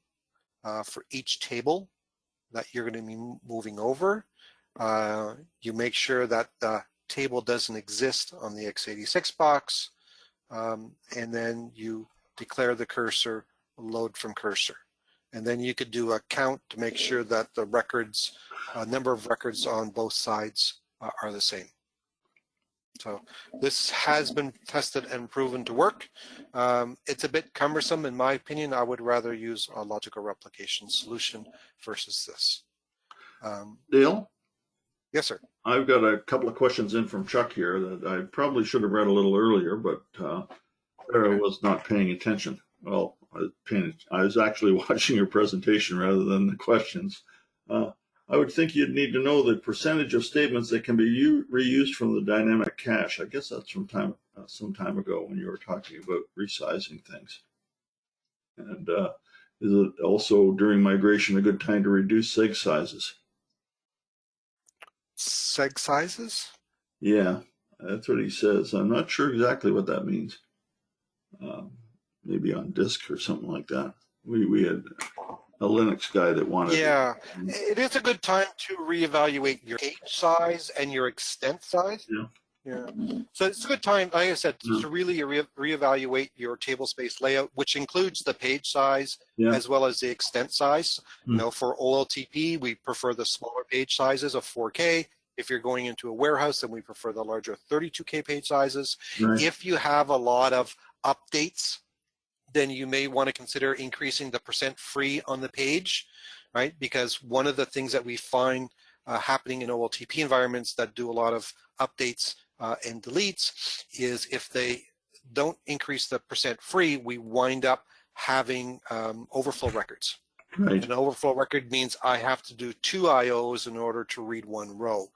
for each table that you're going to be moving over. You make sure that the table doesn't exist on the X86 box. And then you declare the cursor, load from cursor. And then you could do a count to make sure that the records, number of records on both sides are the same. So this has been tested and proven to work. It's a bit cumbersome in my opinion. I would rather use a logical replication solution versus this. Dale? Yes, sir. I've got a couple of questions in from Chuck here that I probably should have read a little earlier, but Sarah was not paying attention. Well, I was actually watching your presentation rather than the questions. I would think you'd need to know the percentage of statements that can be reused from the dynamic cache. I guess that's from some time ago when you were talking about resizing things. And is it also during migration a good time to reduce seg sizes? Seg sizes? Yeah, that's what he says. I'm not sure exactly what that means. Maybe on disk or something like that. We had a Linux guy that wanted. Yeah, it is a good time to reevaluate your page size and your extent size. Yeah. Yeah. So it's a good time, like I said, to really reevaluate your table space layout, which includes the page size as well as the extent size. You know, for OLTP, we prefer the smaller page sizes of 4K. If you're going into a warehouse, then we prefer the larger 32K page sizes. Right. If you have a lot of updates, then you may want to consider increasing the % free on the page, right? Because one of the things that we find happening in OLTP environments that do a lot of updates and deletes is if they don't increase the % free, we wind up having overflow records. Right. An overflow record means I have to do 2 IOs in order to read 1 row.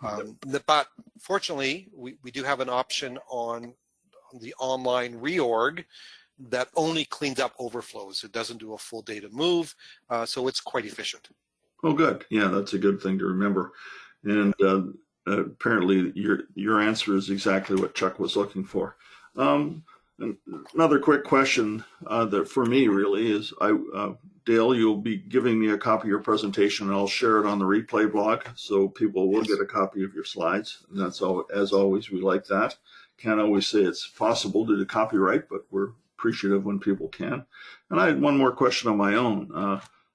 But fortunately, we do have an option on the online reorg that only cleans up overflows. It doesn't do a full data move, so it's quite efficient. Oh, good. Yeah, that's a good thing to remember. And apparently your answer is exactly what Chuck was looking for. Another quick question that for me really is, Dale, you'll be giving me a copy of your presentation and I'll share it on the replay blog so people will get a copy of your slides. And that's all, as always, we like that. Can't always say it's possible due to copyright, but we're appreciative when people can. And I had one more question on my own.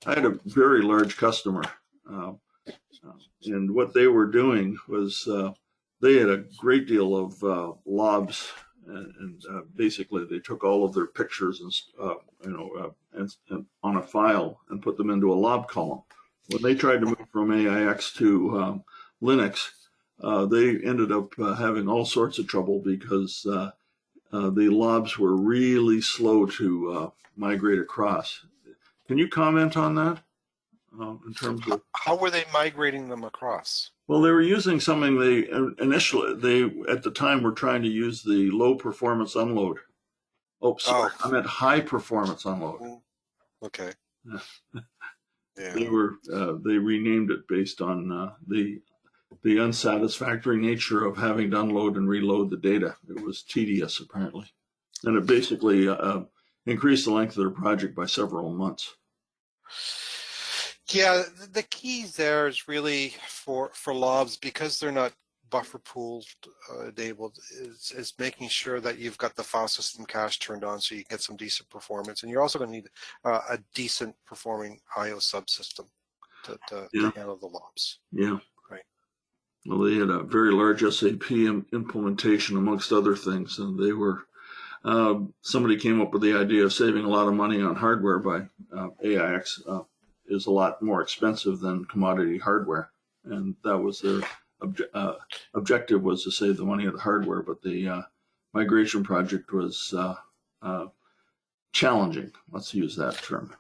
I had a very large customer, and what they were doing was they had a great deal of lobs, and basically they took all of their pictures and on a file and put them into a lob column. When they tried to move from AIX to Linux, they ended up having all sorts of trouble because the lobs were really slow to migrate across. Can you comment on that in terms of how were they migrating them across? Well, they were using something they at the time were trying to use the low performance unload. Oh, sorry, I meant high performance unload. Okay. Yeah. They renamed it based on the unsatisfactory nature of having to unload and reload the data. It was tedious, apparently. And it basically increased the length of their project by several months. Yeah, the key there is really for lobs, because they're not buffer pooled enabled, is making sure that you've got the file system cache turned on so you get some decent performance. And you're also going to need a decent performing IO subsystem to handle the lobs. Yeah. Right. Well, they had a very large SAP implementation amongst other things, and they were somebody came up with the idea of saving a lot of money on hardware by AIX is a lot more expensive than commodity hardware, and that was their objective, was to save the money of the hardware, but the migration project was challenging. Let's use that term.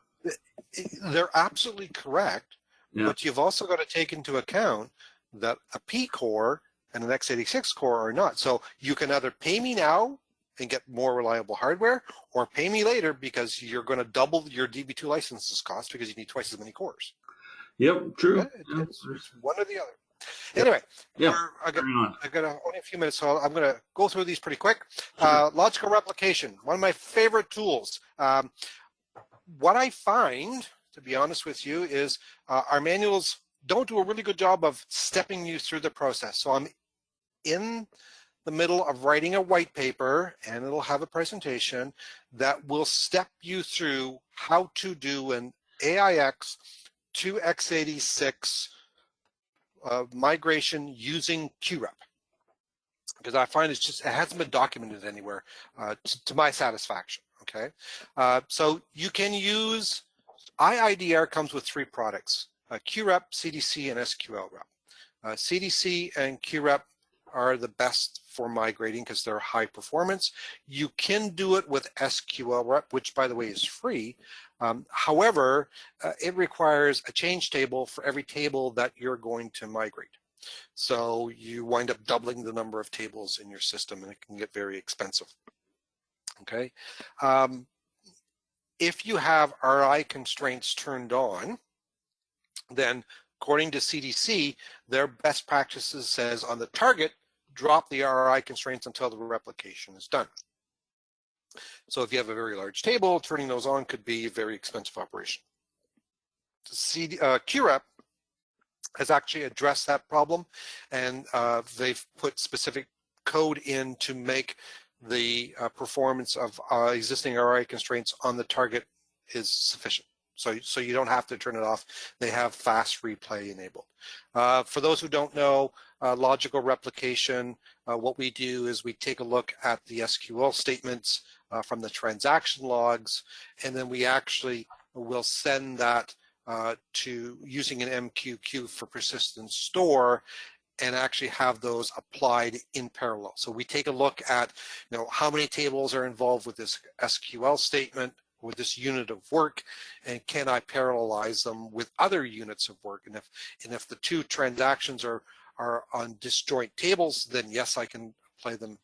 They're absolutely correct, Yeah. but you've also got to take into account that a P core and an X86 core are not. So you can either pay me now and get more reliable hardware, or pay me later because you're going to double your Db2 licenses cost because you need twice as many cores. Yep, true. Okay? Yeah. It's one or the other. Yep. Anyway, Yep. I've got only a few minutes, so I'm going to go through these pretty quick. Logical replication, one of my favorite tools. What I find, to be honest with you, is our manuals don't do a really good job of stepping you through the process. So I'm in the middle of writing a white paper, and it'll have a presentation that will step you through how to do an AIX to X86 migration using QREP, because I find it hasn't been documented anywhere to my satisfaction. Okay, so you can use IIDR comes with 3 products: QREP, CDC, and SQLREP. CDC and QREP are the best for migrating because they're high performance. You can do it with SQLREP, which by the way is free. However, it requires a change table for every table that you're going to migrate. So you wind up doubling the number of tables in your system, and it can get very expensive. Okay. If you have RI constraints turned on, then according to CDC, their best practices says on the target, drop the RI constraints until the replication is done. So if you have a very large table, turning those on could be a very expensive operation. QREP has actually addressed that problem, and they've put specific code in to make the performance of existing RI constraints on the target is sufficient. So you don't have to turn it off. They have fast replay enabled. For those who don't know, logical replication, what we do is we take a look at the SQL statements from the transaction logs, and then we actually will send that to using an MQQ for persistent store, and actually have those applied in parallel. So we take a look at, how many tables are involved with this SQL statement, with this unit of work, and can I parallelize them with other units of work? And if the 2 transactions are on disjoint tables, then yes, I can play them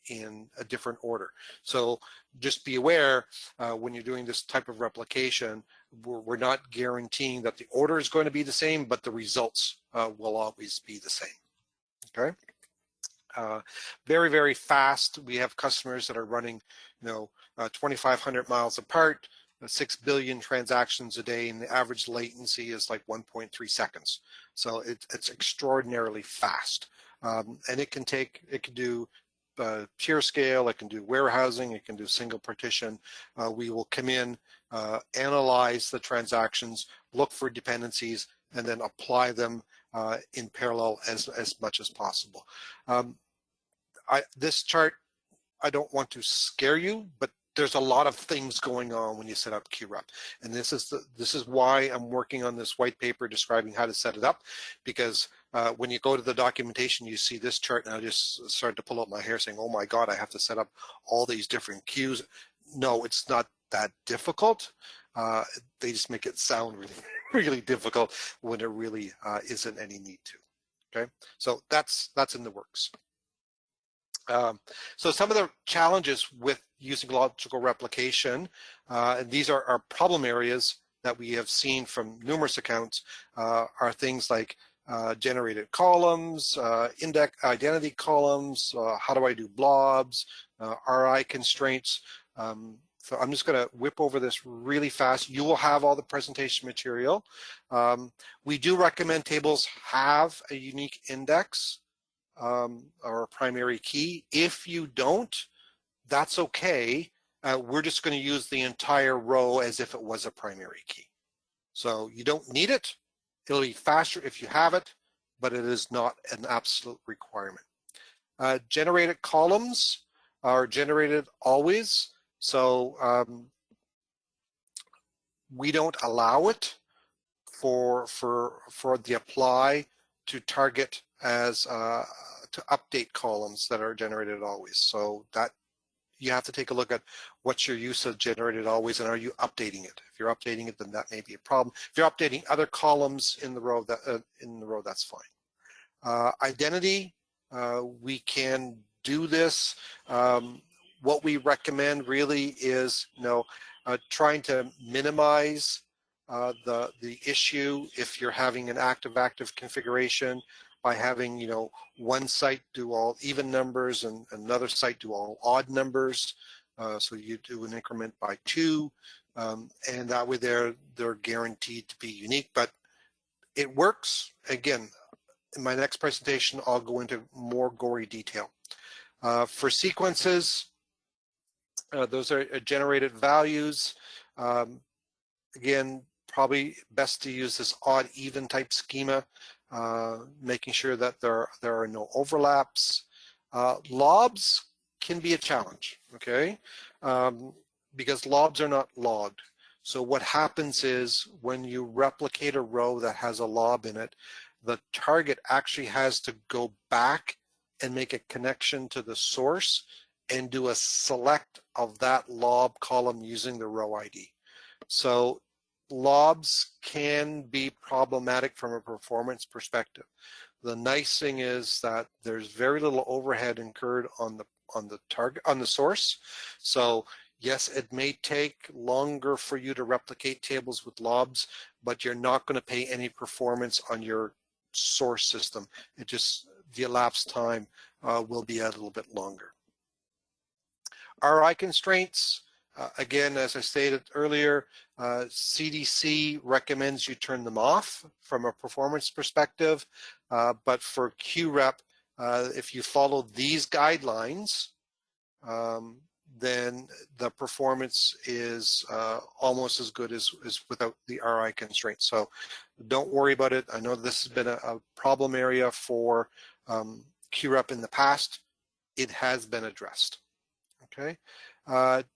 in a different order. So just be aware when you're doing this type of replication, we're not guaranteeing that the order is going to be the same, but the results will always be the same. Okay. Very, very fast. We have customers that are running, 2,500 miles apart, 6 billion transactions a day, and the average latency is like 1.3 seconds. So it's extraordinarily fast. And it can do pure scale, it can do warehousing, it can do single partition. We will come in, analyze the transactions, look for dependencies, and then apply them in parallel as much as possible. This chart, I don't want to scare you, but there's a lot of things going on when you set up QREP, and this is why I'm working on this white paper describing how to set it up, because when you go to the documentation, you see this chart, and I just started to pull out my hair saying, oh my God, I have to set up all these different queues. No, it's not that difficult. They just make it sound really, really difficult when there really isn't any need to. Okay, so that's in the works. So some of the challenges with using logical replication, and these are problem areas that we have seen from numerous accounts, are things like generated columns, index identity columns, how do I do blobs, RI constraints. So I'm just going to whip over this really fast. You will have all the presentation material. We do recommend tables have a unique index or a primary key. If you don't, that's okay. We're just going to use the entire row as if it was a primary key. So you don't need it. It'll be faster if you have it, but it is not an absolute requirement. Generated columns. are generated always, so we don't allow it for the apply to target as to update columns that are generated always. So that you have to take a look at what's your use of generated always, and are you updating it? If you're updating it, then that may be a problem. If you're updating other columns in the row, that's fine. Identity, we can do this. What we recommend really is, trying to minimize the issue if you're having an active configuration by having, one site do all even numbers and another site do all odd numbers. So you do an increment by 2, and that way they're guaranteed to be unique, but it works. Again, in my next presentation, I'll go into more gory detail. For sequences, those are generated values. Again, probably best to use this odd even type schema, making sure that there are no overlaps. Lobs can be a challenge, okay? Because lobs are not logged. So what happens is when you replicate a row that has a lob in it, the target actually has to go back and make a connection to the source and do a select of that lob column using the row ID. So lobs can be problematic from a performance perspective. The nice thing is that there's very little overhead incurred on the source. So yes, it may take longer for you to replicate tables with lobs, but you're not going to pay any performance on your source system. It just, the elapsed time will be a little bit longer. RI constraints, again, as I stated earlier, CDC recommends you turn them off from a performance perspective, but for QREP, if you follow these guidelines, then the performance is almost as good as without the RI constraints. So don't worry about it. I know this has been a problem area for QREP in the past. It has been addressed. Okay.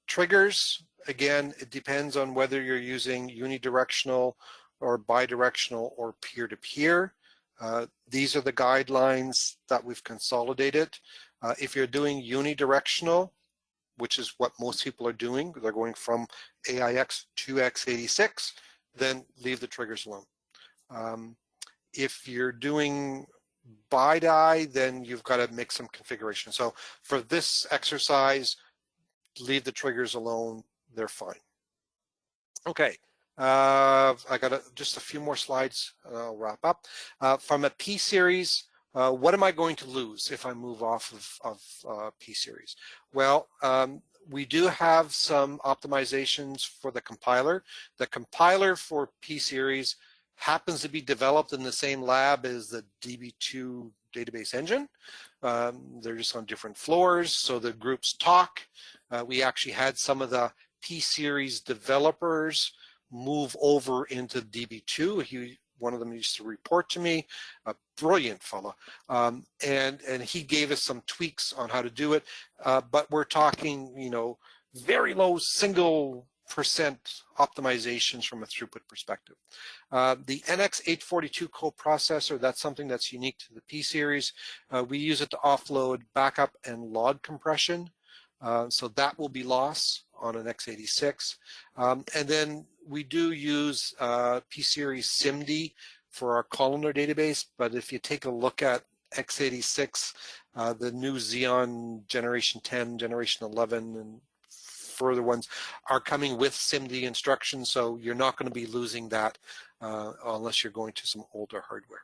Triggers, again, it depends on whether you're using unidirectional or bidirectional or peer-to-peer. These are the guidelines that we've consolidated. If you're doing unidirectional, which is what most people are doing, they're going from AIX to X86, then leave the triggers alone. If you're doing BiDi, then you've got to make some configuration. So for this exercise, leave the triggers alone, they're fine. Okay, I got just a few more slides and I'll wrap up. From a P-series, what am I going to lose if I move off of P-series? Well, we do have some optimizations for the compiler. The compiler for P-series happens to be developed in the same lab as the Db2 database engine. They're just on different floors, so the groups talk. We actually had some of the P-series developers move over into Db2. One of them used to report to me, a brilliant fella, and he gave us some tweaks on how to do it. But we're talking, very low single % optimizations from a throughput perspective. The NX842 coprocessor, that's something that's unique to the P-series. We use it to offload backup and log compression. So that will be lost on an X86. And then we do use P-series SIMD for our columnar database, but if you take a look at X86, the new Xeon Generation 10, Generation 11, and further ones are coming with SIMD instructions, so you're not going to be losing that unless you're going to some older hardware.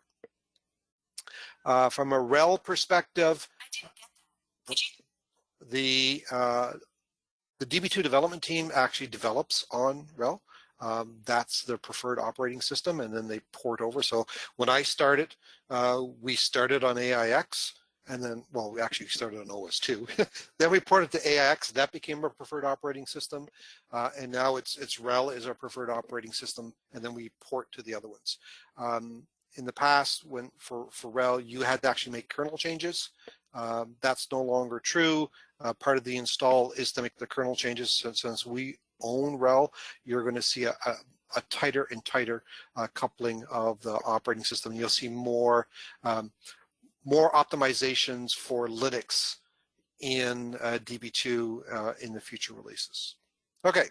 From a RHEL perspective, the Db2 development team actually develops on RHEL. That's their preferred operating system, and then they port over. So when I started, we started on AIX, and then, well, we actually started on OS2. Then we ported to AIX. That became our preferred operating system, and now it's RHEL is our preferred operating system, and then we port to the other ones. in the past, when for RHEL, you had to actually make kernel changes. That's no longer true. Part of the install is to make the kernel changes. Since we own RHEL, you're going to see a tighter and tighter coupling of the operating system. You'll see more optimizations for Linux in Db2 in the future releases. Okay,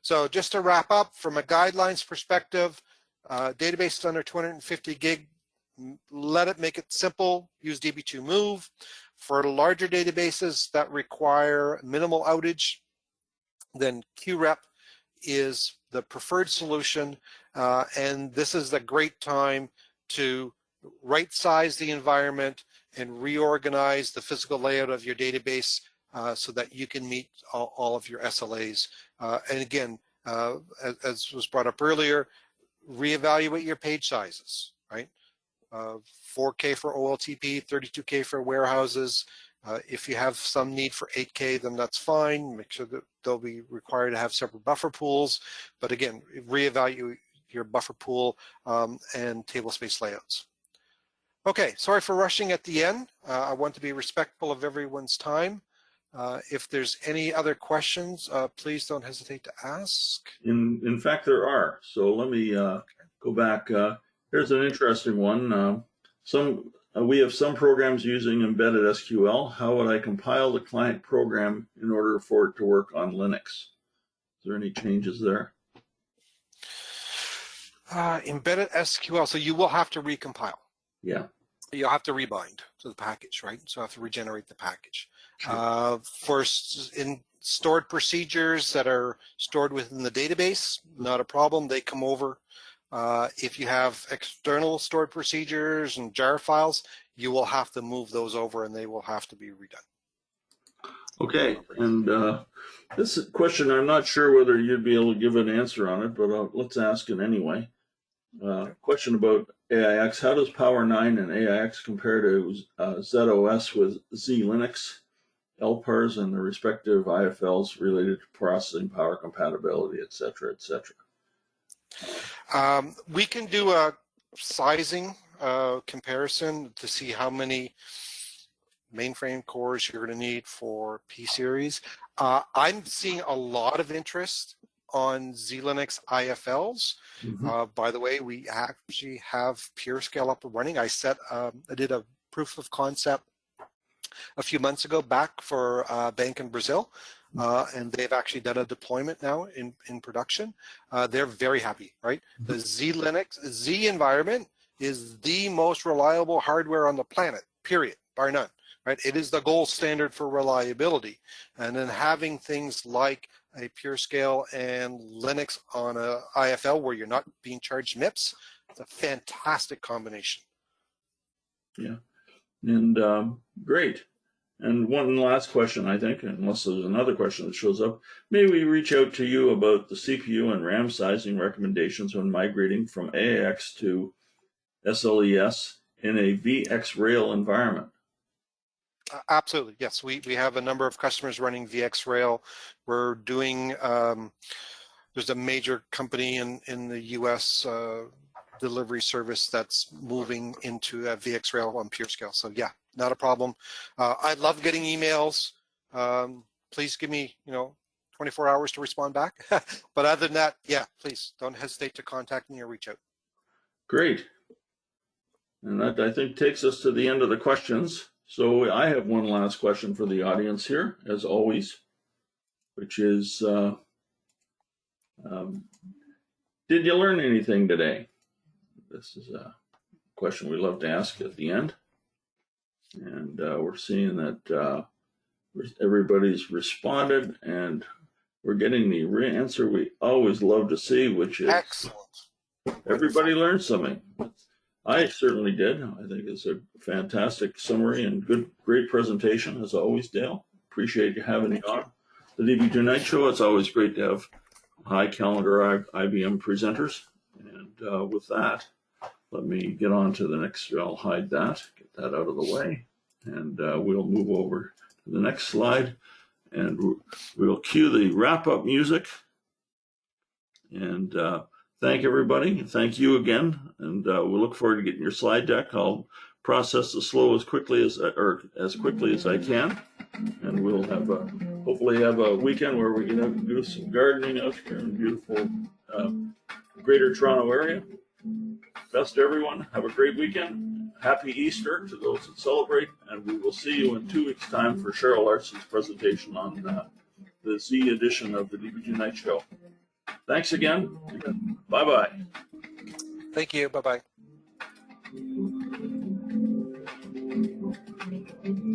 so just to wrap up, from a guidelines perspective, database under 250 gig, let it make it simple, use Db2 move. For larger databases that require minimal outage, then QREP is the preferred solution, and this is a great time to right-size the environment and reorganize the physical layout of your database so that you can meet all of your SLAs. And again, as was brought up earlier, reevaluate your page sizes, right? 4K for OLTP, 32K for warehouses. If you have some need for 8K, then that's fine. Make sure that they'll be required to have separate buffer pools. But again, reevaluate your buffer pool and table space layouts. Okay, sorry for rushing at the end. I want to be respectful of everyone's time. If there's any other questions, please don't hesitate to ask. In fact, there are. So let me go back. Here's an interesting one. We have some programs using embedded SQL. How would I compile the client program in order for it to work on Linux? Is there any changes there? Embedded SQL, so you will have to recompile. Yeah. You'll have to rebind to the package, right? So you have to regenerate the package. For stored procedures that are stored within the database, not a problem. They come over. If you have external stored procedures and jar files, you will have to move those over and they will have to be redone. Okay, and this question, I'm not sure whether you'd be able to give an answer on it, but let's ask it anyway. Question about AIX. How does Power 9 and AIX compare to ZOS with Z Linux, LPARs, and the respective IFLs related to processing power compatibility, et cetera, et cetera? We can do a sizing comparison to see how many mainframe cores you're going to need for P-series. I'm seeing a lot of interest on Z-Linux IFLs. By the way, we actually have PureScale up and running. I did a proof of concept a few months ago back for a bank in Brazil, and they've actually done a deployment now in production. They're very happy, right? The Z-Linux, Z environment is the most reliable hardware on the planet, period, bar none, right? It is the gold standard for reliability. And then having things like a PureScale and Linux on a IFL where you're not being charged MIPS, it's a fantastic combination. Yeah, and great. And one last question, I think, unless there's another question that shows up, may we reach out to you about the CPU and RAM sizing recommendations when migrating from AIX to SLES in a VxRail environment? Absolutely, yes. We have a number of customers running VxRail. We're doing, there's a major company in the US delivery service that's moving into VxRail on PureScale. So yeah, not a problem. I love getting emails. Please give me, 24 hours to respond back. But other than that, yeah, please don't hesitate to contact me or reach out. Great. And that, I think, takes us to the end of the questions. So I have one last question for the audience here, as always, which is, did you learn anything today? This is a question we love to ask at the end. And we're seeing that everybody's responded, and we're getting the answer we always love to see, which is excellent. Everybody learned something. I certainly did. I think it's a fantastic summary and great presentation, as always, Dale. Appreciate you having me on the Db2 Night Show. It's always great to have high caliber IBM presenters. And with that, let me get on to the next. I'll hide that, get that out of the way, and we'll move over to the next slide, and we'll cue the wrap-up music. And thank everybody. Thank you again, and we'll look forward to getting your slide deck. I'll process the slow as quickly as I can, and we'll have hopefully have a weekend where we can do some gardening out here in beautiful Greater Toronto area. Best to everyone. Have a great weekend. Happy Easter to those that celebrate, and we will see you in 2 weeks' time for Cheryl Larson's presentation on the Z edition of the Db2 Night Show. Thanks again. Bye-bye. Thank you. Bye-bye.